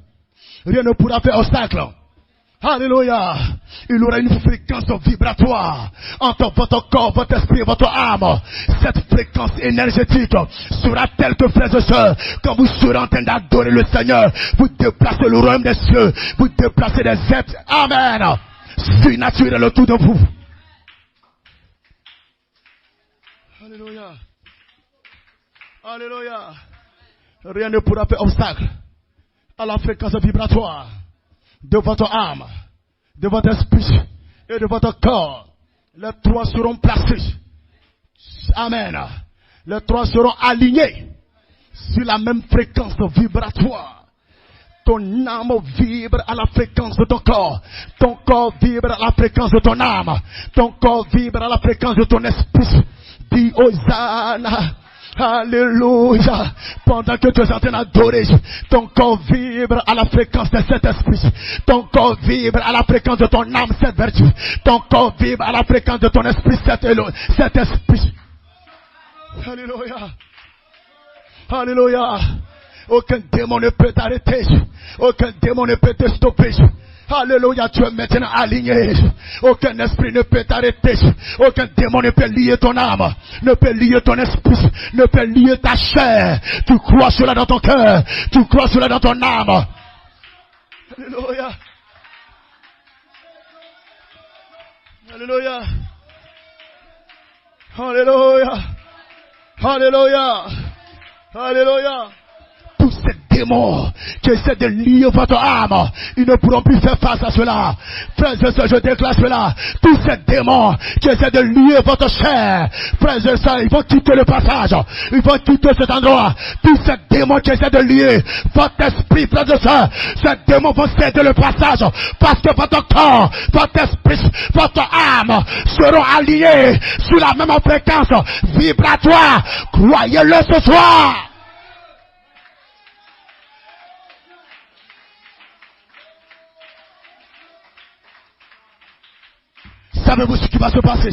Rien ne pourra faire obstacle. Alléluia. Il aura une fréquence vibratoire entre votre corps, votre esprit et votre âme. Cette fréquence énergétique sera telle que, frères et sœurs, quand vous serez en train d'adorer le Seigneur, vous déplacez le royaume des cieux, vous déplacez des êtres. Amen. Surnaturel autour de vous. Alléluia. Alléluia. Rien ne pourra faire obstacle à la fréquence vibratoire de votre âme, de votre esprit et de votre corps. Les trois seront placés. Amen. Les trois seront alignés sur la même fréquence vibratoire. Ton âme vibre à la fréquence de ton corps. Ton corps vibre à la fréquence de ton âme. Ton corps vibre à la fréquence de ton esprit. Dis Hosanna. Alléluia. Pendant que tu es en train d'adorer, ton corps vibre à la fréquence de cet esprit. Ton corps vibre à la fréquence de ton âme, cette vertu. Ton corps vibre à la fréquence de ton esprit, cet esprit. Alléluia. Alléluia. Aucun démon ne peut t'arrêter. Aucun démon ne peut te stopper. Alléluia, tu es maintenant aligné. Aucun esprit ne peut t'arrêter. Aucun démon ne peut lier ton âme, ne peut lier ton esprit, ne peut lier ta chair. Tu crois cela dans ton cœur, tu crois cela dans ton âme. Alléluia. Alléluia. Alléluia. Alléluia. Alléluia. Tous ces démons qui essaient de lier votre âme, ils ne pourront plus faire face à cela. Frères et sœurs, je déclare cela. Tous ces démons qui essaient de lier votre chair, frères et sœurs, ils vont quitter le passage. Ils vont quitter cet endroit. Tous ces démons qui essaient de lier votre esprit, frères et sœurs, ces démons vont céder le passage. Parce que votre corps, votre esprit, votre âme seront alignés sur la même fréquence vibratoire. Croyez-le ce soir. Savez-vous ce qui va se passer?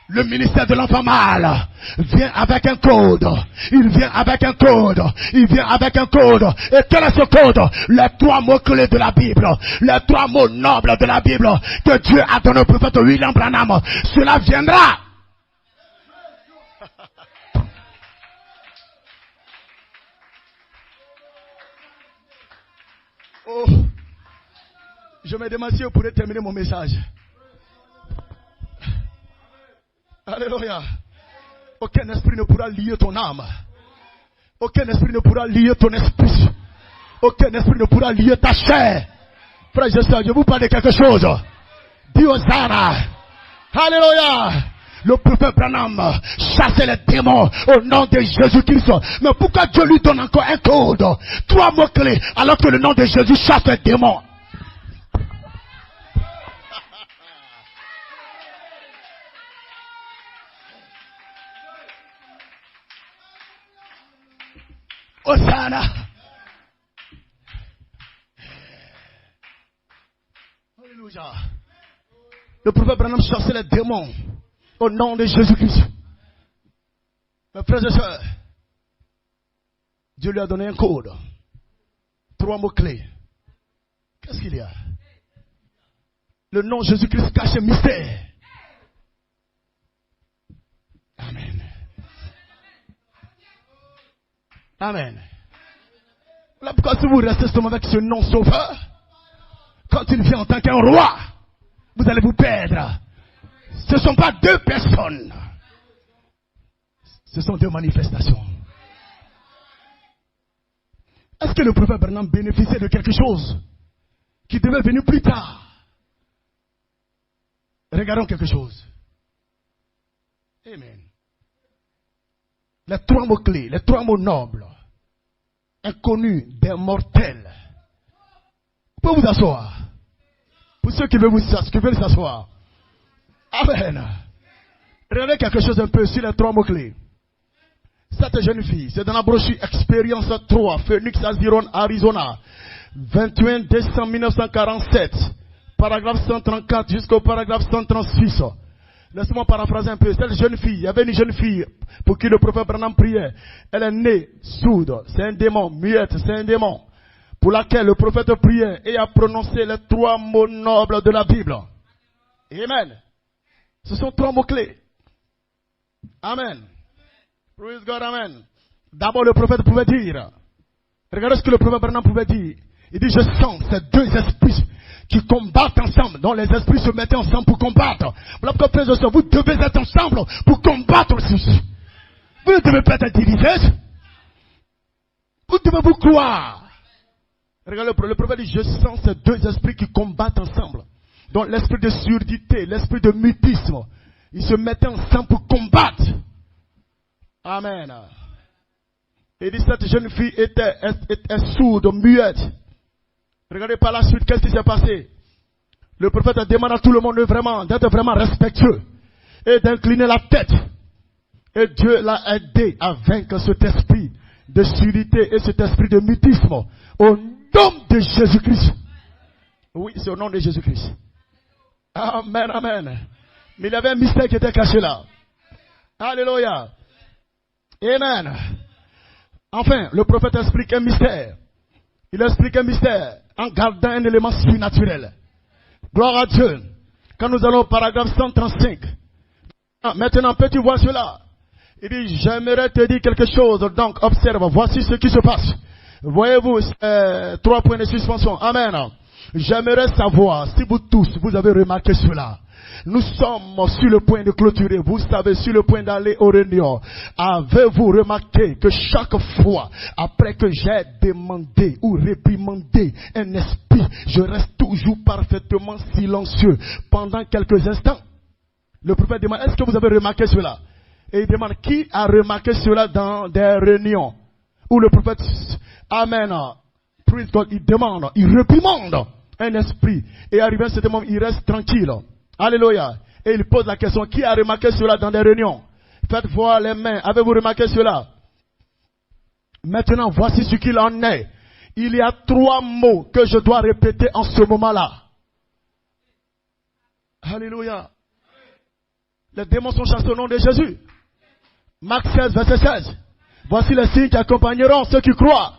Le ministère de l'enfant mâle vient avec un code. Il vient avec un code. Il vient avec un code. Et quel est ce code? Les trois mots clés de la Bible. Les trois mots nobles de la Bible que Dieu a donné au prophète William Branham. Cela viendra. Oh, je me demande si vous pourrez terminer mon message. Alléluia. Aucun esprit ne pourra lier ton âme. Aucun esprit ne pourra lier ton esprit. Aucun esprit ne pourra lier ta chair. Frère et sœurs, je vous parle de quelque chose. Dis Hosanna. Alléluia. Le prophète Branham chassait les démons au nom de Jésus-Christ. Mais pourquoi Dieu lui donne encore un code? Trois mots clés alors que le nom de Jésus chasse les démons. Hosanna. Alléluia. Le prophète Branham chassait les démons au nom de Jésus-Christ. Mes frères et sœurs, Dieu lui a donné un code. Trois mots clés. Qu'est-ce qu'il y a? Le nom Jésus-Christ cache un mystère. Amen. Amen. Là pourquoi si vous restez seulement avec ce nom sauveur, quand il vient en tant qu'un roi, vous allez vous perdre. Ce ne sont pas deux personnes. Ce sont deux manifestations. Est-ce que le prophète Branham bénéficiait de quelque chose qui devait venir plus tard? Regardons quelque chose. Amen. Les trois mots clés, les trois mots nobles, inconnus des mortels. Vous pouvez vous asseoir. Pour ceux qui veulent s'asseoir. Amen. Regardez quelque chose un peu sur les trois mots clés. Cette jeune fille, c'est dans la brochure Expérience 3, Phoenix, Arizona, 21 décembre 1947, paragraphe 134 jusqu'au paragraphe 136. Laissez-moi paraphraser un peu. Cette jeune fille, il y avait une jeune fille pour qui le prophète Branham priait. Elle est née sourde, c'est un démon, muette, c'est un démon, pour laquelle le prophète priait et a prononcé les trois mots nobles de la Bible. Amen. Ce sont trois mots clés. Amen. Praise God, amen. D'abord, le prophète pouvait dire, regardez ce que le prophète Branham pouvait dire. Il dit, je sens ces deux esprits qui combattent ensemble, dont les esprits se mettaient ensemble pour combattre. Voilà pourquoi, frères et sœurs, vous devez être ensemble pour combattre aussi. Vous ne devez pas être divisés. Vous devez vous croire. Regardez, le prophète dit, je sens ces deux esprits qui combattent ensemble. Donc l'esprit de surdité, l'esprit de mutisme, ils se mettaient ensemble pour combattre. Amen. Et dit, cette jeune fille était sourde, muette. Regardez par la suite, qu'est-ce qui s'est passé? Le prophète demande à tout le monde d'être vraiment respectueux et d'incliner la tête. Et Dieu l'a aidé à vaincre cet esprit de surdité et cet esprit de mutisme au nom de Jésus-Christ. Oui, c'est au nom de Jésus-Christ. Amen, amen. Mais il y avait un mystère qui était caché là. Alléluia. Amen. Enfin, le prophète explique un mystère. Il explique un mystère en gardant un élément surnaturel. Gloire à Dieu. Quand nous allons au paragraphe 135. Maintenant, peux-tu voir cela? Il dit, j'aimerais te dire quelque chose. Donc, observe. Voici ce qui se passe. Voyez-vous, 3 points de suspension. Amen. J'aimerais savoir si vous tous, vous avez remarqué cela. Nous sommes sur le point de clôturer. Vous savez, sur le point d'aller aux réunions. Avez-vous remarqué que chaque fois, après que j'ai demandé ou réprimandé un esprit, je reste toujours parfaitement silencieux pendant quelques instants? Le prophète demande, est-ce que vous avez remarqué cela? Et il demande, qui a remarqué cela dans des réunions où le prophète, amen, il demande, il réprimande un esprit. Et arrivé à ce moment, il reste tranquille. Alléluia. Et il pose la question, qui a remarqué cela dans des réunions? Faites voir les mains. Avez-vous remarqué cela? Maintenant, voici ce qu'il en est. Il y a 3 mots que je dois répéter en ce moment-là. Alléluia. Les démons sont chassés au nom de Jésus. Marc 16, verset 16. Voici les signes qui accompagneront ceux qui croient.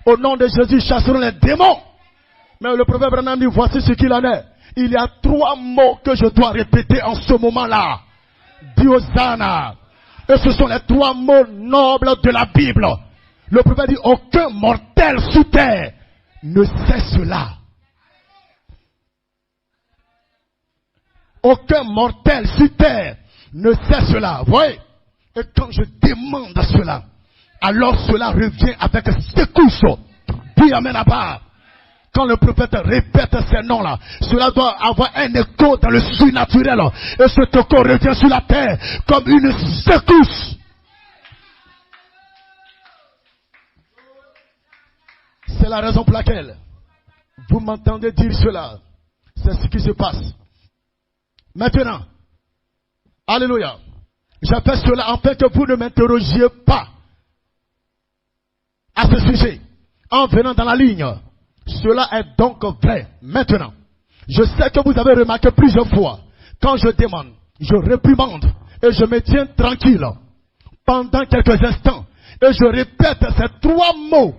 Au nom de Jésus, chasseront les démons. Mais le prophète Branham dit, voici ce qu'il en est. Il y a 3 mots que je dois répéter en ce moment-là. Diosana. Et ce sont les 3 mots nobles de la Bible. Le prophète dit, aucun mortel sous terre ne sait cela. Aucun mortel sur terre ne sait cela. Vous voyez? Et quand je demande cela, alors cela revient avec secousse. Dis amen à part. Quand le prophète répète ces noms-là, cela doit avoir un écho dans le surnaturel. Et ce écho revient sur la terre comme une secousse. C'est la raison pour laquelle vous m'entendez dire cela. C'est ce qui se passe. Maintenant, alléluia, j'appelle cela afin que vous ne m'interrogiez pas à ce sujet en venant dans la ligne. Cela est donc vrai. Maintenant, je sais que vous avez remarqué plusieurs fois, quand je demande, je réprimande et je me tiens tranquille pendant quelques instants et je répète ces 3 mots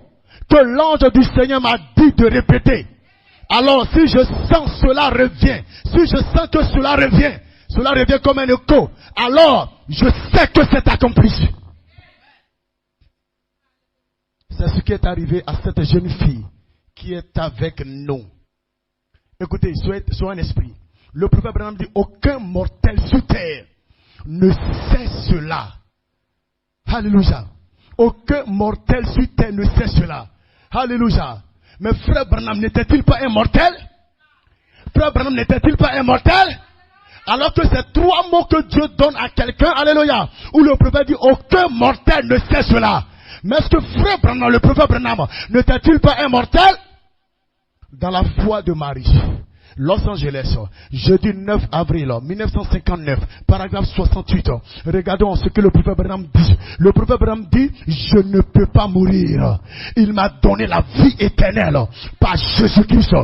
que l'ange du Seigneur m'a dit de répéter. Alors si je sens cela revient, si je sens que cela revient comme un écho, alors je sais que c'est accompli. C'est ce qui est arrivé à cette jeune fille qui est avec nous. Écoutez, soyez un esprit. Le prophète Branham dit, aucun mortel sur terre ne sait cela. Alléluia. Aucun mortel sur terre ne sait cela. Alléluia. Mais frère Branham n'était-il pas immortel? Frère Branham n'était-il pas immortel? Alors que ces trois mots que Dieu donne à quelqu'un, alléluia, où le prophète dit aucun mortel ne sait cela. Mais est-ce que frère Branham, le prophète Branham, n'était-il pas immortel? Dans la foi de Marie, Los Angeles, jeudi 9 avril 1959, paragraphe 68. Regardons ce que le prophète Branham dit. Le prophète Branham dit, je ne peux pas mourir. Il m'a donné la vie éternelle par Jésus-Christ.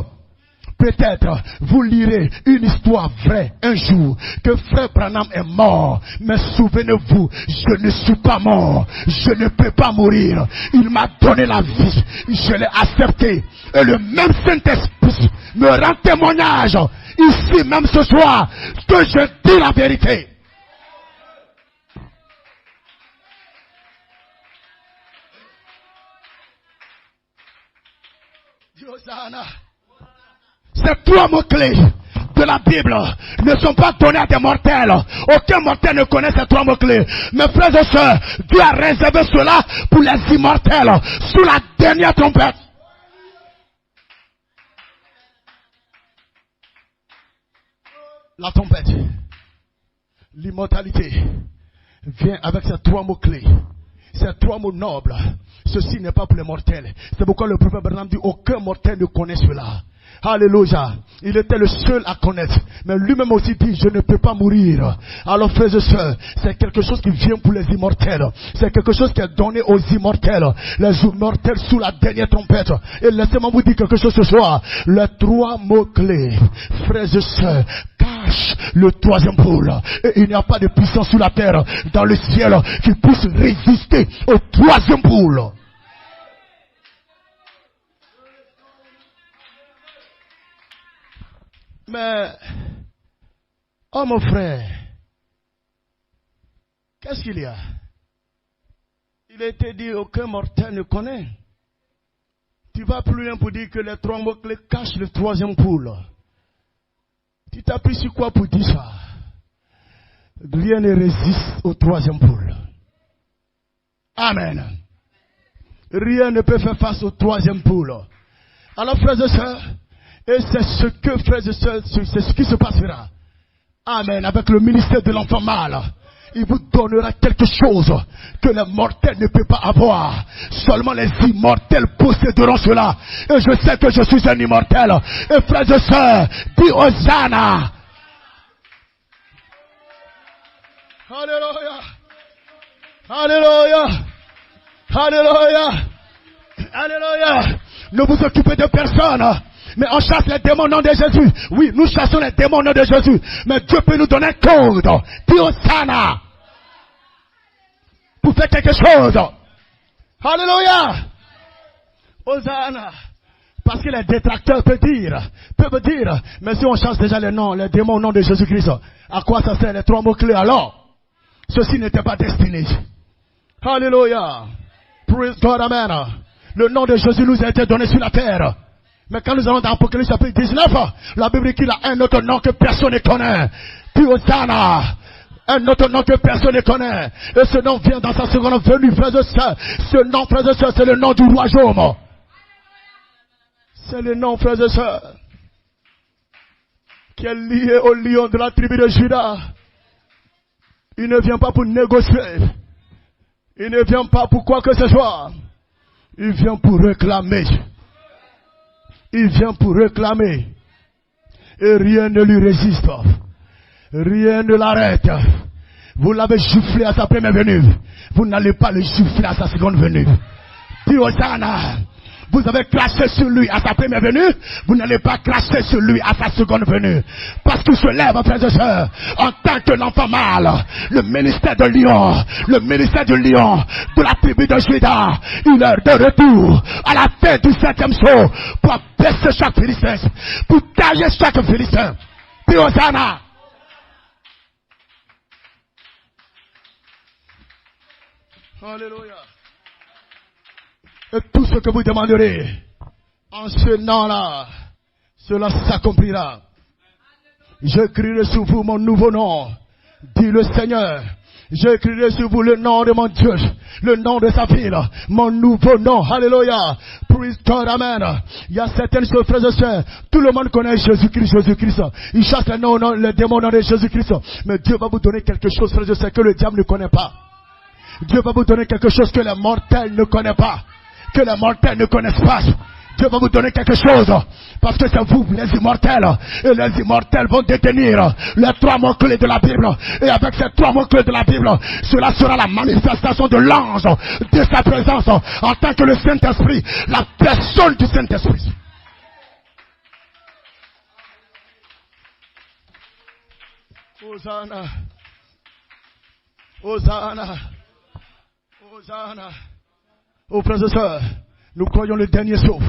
Peut-être vous lirez une histoire vraie un jour que frère Branham est mort. Mais souvenez-vous, je ne suis pas mort. Je ne peux pas mourir. Il m'a donné la vie. Je l'ai accepté. Et le même Saint-Esprit me rend témoignage ici même ce soir que je dis la vérité. Hosanna. Ces trois mots-clés de la Bible ne sont pas donnés à des mortels. Aucun mortel ne connaît ces trois mots-clés. Mes frères et sœurs, Dieu a réservé cela pour les immortels sous la dernière trompette. La trompette, l'immortalité vient avec ces trois mots-clés. Ces trois mots nobles. Ceci n'est pas pour les mortels. C'est pourquoi le prophète Branham dit aucun mortel ne connaît cela. Alléluia. Il était le seul à connaître. Mais lui-même aussi dit, je ne peux pas mourir. Alors frères et sœurs, c'est quelque chose qui vient pour les immortels. C'est quelque chose qui est donné aux immortels. Les immortels sous la dernière trompette. Et laissez-moi vous dire quelque chose ce soir. Les trois mots-clés, frères et sœurs, cachent le troisième pôle. Et il n'y a pas de puissance sur la terre, dans le ciel, qui puisse résister au troisième pôle. Mais, oh mon frère, qu'est-ce qu'il y a? Il a été dit aucun mortel ne connaît. Tu vas plus loin pour dire que les trois mots-clés cachent le troisième pôle. Tu t'appuies sur quoi pour dire ça? Rien ne résiste au troisième pôle. Amen. Rien ne peut faire face au troisième pôle. Alors frères et sœurs, et c'est ce que, frères et sœurs, c'est ce qui se passera. Amen. Avec le ministère de l'enfant mâle, il vous donnera quelque chose que les mortels ne peuvent pas avoir. Seulement les immortels posséderont cela. Et je sais que je suis un immortel. Et frères et sœurs, dis Hosanna. Alléluia. Alléluia. Alléluia. Alléluia. Ne vous occupez de personne. Mais on chasse les démons au nom de Jésus. Oui, nous chassons les démons au nom de Jésus. Mais Dieu peut nous donner un code. Dis Hosanna. Pour faire quelque chose. Alléluia. Hosanna. Parce que les détracteurs peuvent dire, mais si on chasse déjà les noms, les démons au nom de Jésus-Christ, à quoi ça sert les trois mots-clés alors? Ceci n'était pas destiné. Alléluia. Praise God, amen. Le nom de Jésus nous a été donné sur la terre. Mais quand nous allons dans Apocalypse chapitre 19, la Bible dit qu'il a un autre nom que personne ne connaît. Puis Hosanna. Un autre nom que personne ne connaît. Et ce nom vient dans sa seconde venue, frères et sœurs. Ce nom, frères et sœurs, c'est le nom du royaume. C'est le nom, frères et sœurs, qui est lié au lion de la tribu de Juda. Il ne vient pas pour négocier. Il ne vient pas pour quoi que ce soit. Il vient pour réclamer. Il vient pour réclamer. Et rien ne lui résiste. Rien ne l'arrête. Vous l'avez giflé à sa première venue. Vous n'allez pas le gifler à sa seconde venue. Dis Hosanna. Vous avez craché sur lui à sa première venue. Vous n'allez pas cracher sur lui à sa seconde venue. Parce qu'il se lève, frères et sœurs, en tant que l'enfant mâle. Le ministère de lion. Le ministère du lion de la tribu de Juda. Il est de retour à la fin du 7e saut pour baisser chaque Philistin. Pour tailler chaque Philistin. Dis Hosanna. Alléluia. Et tout ce que vous demanderez en ce nom-là, cela s'accomplira. Je crierai sur vous mon nouveau nom, dit le Seigneur, J'écrirai sur vous le nom de mon Dieu, le nom de sa ville, mon nouveau nom. Alléluia. Praise God, amen. Il y a certaines choses, frères et sœurs. Tout le monde connaît Jésus-Christ, Jésus-Christ. Il chasse les démons de Jésus-Christ. Mais Dieu va vous donner quelque chose, frères et sœurs, que le diable ne connaît pas. Dieu va vous donner quelque chose que les mortels ne connaissent pas. Que les mortels ne connaissent pas. Dieu va vous donner quelque chose. Parce que c'est vous, les immortels. Et les immortels vont détenir les 3 mots-clés de la Bible. Et avec ces 3 mots-clés de la Bible, cela sera la manifestation de l'ange de sa présence en tant que le Saint-Esprit, la personne du Saint-Esprit. Hosanna. Hosanna. Hosanna. Oh frères et sœurs, nous croyons le dernier saut.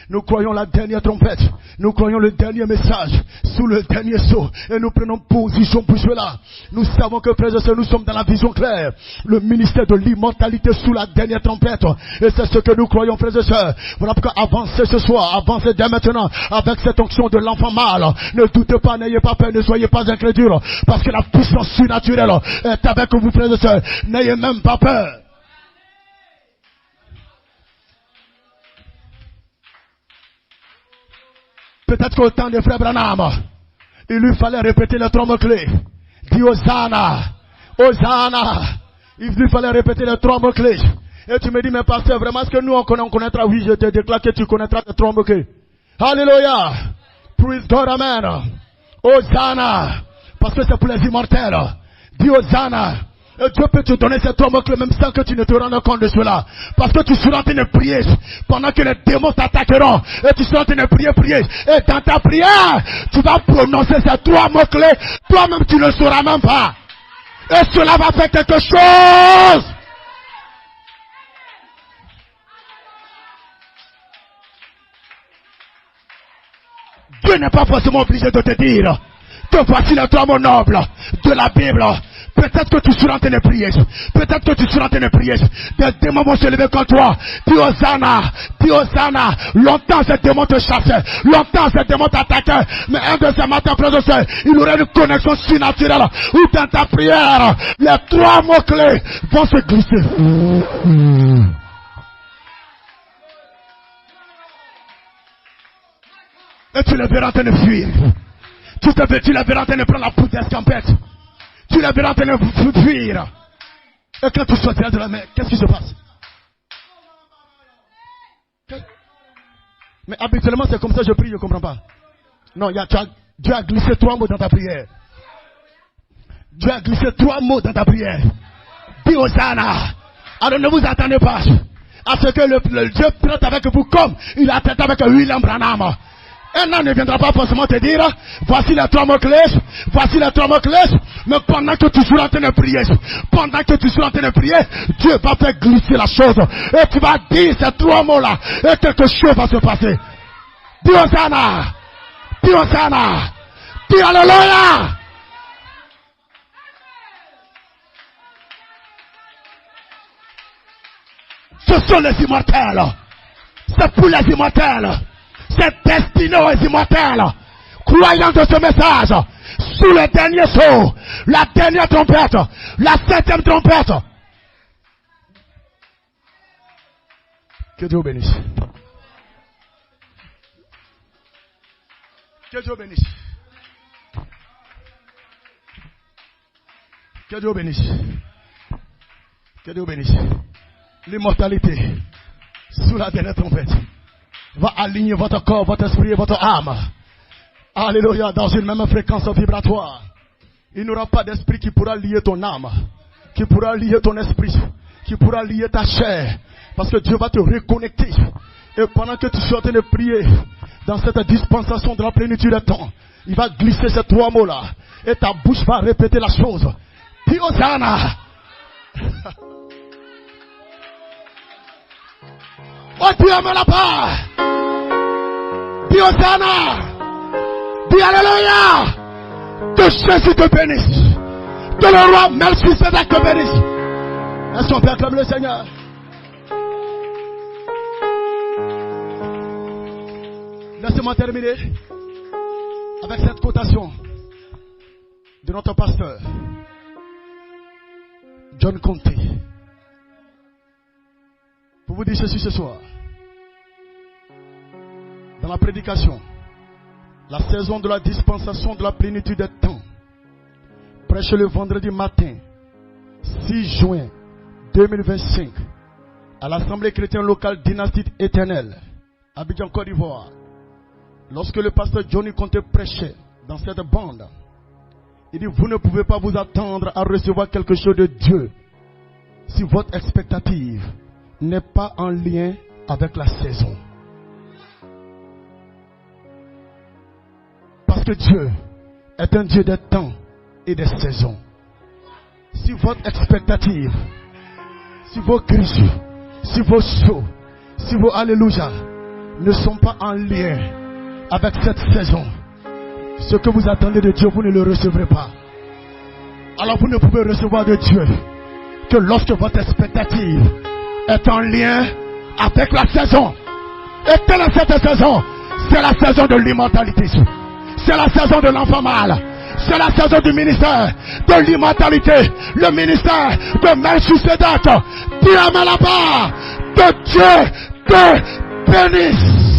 Nous croyons la dernière trompette. Nous croyons le dernier message sous le dernier sceau. Et nous prenons position pour cela. Nous savons que, frères et sœurs, nous sommes dans la vision claire. Le ministère de l'immortalité sous la dernière trompette. Et c'est ce que nous croyons, frères et sœurs. Voilà pourquoi avancez ce soir, avancez dès maintenant avec cette onction de l'enfant mâle. Ne doutez pas, n'ayez pas peur, ne soyez pas incrédules. Parce que la puissance surnaturelle est avec vous, frères et sœurs. N'ayez même pas peur. Peut-être qu'au temps des frères Branham, il lui fallait répéter les 3 mots-clés. Dis Hosanna, Hosanna. Il lui fallait répéter les 3 mots-clés. Et tu me dis, mais pasteur, vraiment, est-ce que nous on connaîtra? Oui, je te déclare que tu connaîtras les 3 mots-clés. Alléluia. Praise God, amen. Hosanna. Parce que c'est pour les immortels. Dis Hosanna. Et Dieu peut te donner ces 3 mots-clés même sans que tu ne te rendes compte de cela. Parce que tu seras en train de prier pendant que les démons t'attaqueront. Et tu seras en train de prier. Et dans ta prière, tu vas prononcer ces 3 mots-clés. Toi-même, tu ne le sauras même pas. Et cela va faire quelque chose. Dieu n'est pas forcément obligé de te dire que voici les 3 mots nobles de la Bible. Peut-être que tu seras en train de prier. Peut-être que tu seras en train de prier. Des démons vont se lever contre toi. Dis Hosanna. Dis Hosanna. Longtemps ces démons te chassaient. Longtemps ces démons t'attaquaient. Mais un de ces matins, frères et sœurs, il aurait une connexion surnaturelle. Où dans ta prière, les 3 mots-clés vont se glisser. Et tu les verras en train de fuir. Tu les verras en train de prendre la poudre d'escampette. Tu les verras en train de fuir. Et quand tu sortiras de la mer, qu'est-ce qui se passe? Mais habituellement, c'est comme ça que je prie, je ne comprends pas. Non, Dieu a glissé 3 mots dans ta prière. Dieu a glissé 3 mots dans ta prière. Dis Hosanna. Alors ne vous attendez pas à ce que le Dieu traite avec vous comme il a traité avec William Branham. Un homme ne viendra pas forcément te dire, voici les 3 mots-clés, voici les 3 mots-clés, mais pendant que tu seras en train de prier, Dieu va faire glisser la chose, et tu vas dire ces 3 mots-là, et quelque chose va se passer. Dis Hosanna, dis Hosanna, dis Alléluia. Ce sont les immortels, c'est pour les immortels. C'est destiné aux immortels, croyant de ce message, sous le dernier sceau, la dernière trompette, la 7e trompette. Que Dieu bénisse. Que Dieu bénisse. Que Dieu bénisse. Que Dieu bénisse. L'immortalité, sous la dernière trompette, va aligner votre corps, votre esprit et votre âme. Alléluia, dans une même fréquence vibratoire. Il n'y aura pas d'esprit qui pourra lier ton âme, qui pourra lier ton esprit, qui pourra lier ta chair. Parce que Dieu va te reconnecter. Et pendant que tu seras en train de prier, dans cette dispensation de la plénitude des temps, il va glisser ces 3 mots-là. Et ta bouche va répéter la chose. Dis Hosanna. Oh Dieu me là-bas. Dis Hosanna. Dis Alléluia. Que Jésus te bénisse. Que le roi Melchisedec te bénisse. Est-ce qu'on peut acclamer le Seigneur? Laissez-moi terminer avec cette quotation de notre pasteur. John Conté. Pour vous dire ceci ce soir. Dans la prédication, la saison de la dispensation de la plénitude des temps, prêché le vendredi matin, 6 juin 2025, à l'Assemblée chrétienne locale Dynastie éternelle, Abidjan, Côte d'Ivoire. Lorsque le pasteur Johnny Conté prêchait dans cette bande, il dit, vous ne pouvez pas vous attendre à recevoir quelque chose de Dieu si votre expectative n'est pas en lien avec la saison. Parce que Dieu est un Dieu des temps et des saisons. Si votre expectative, si vos cris, si vos sauts, si vos alléluia ne sont pas en lien avec cette saison, ce que vous attendez de Dieu, vous ne le recevrez pas. Alors vous ne pouvez recevoir de Dieu que lorsque votre expectative est en lien avec la saison. Et quelle est cette saison? C'est la saison de l'immortalité. C'est la saison de l'enfant mâle. C'est la saison du ministère de l'immortalité. Le ministère de Melchisedec. Dis amen là-bas. Que Dieu te bénisse.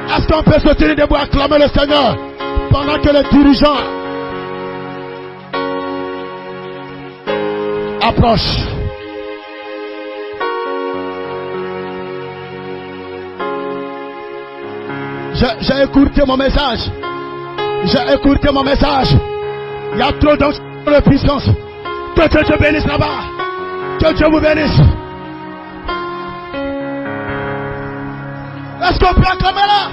Est-ce qu'on peut se tenir debout et acclamer le Seigneur pendant que les dirigeants approchent? J'ai écouté mon message. J'ai écouté mon message. Il y a trop de puissance. Que Dieu te bénisse là-bas. Que Dieu vous bénisse. Est-ce qu'on peut acclamer là?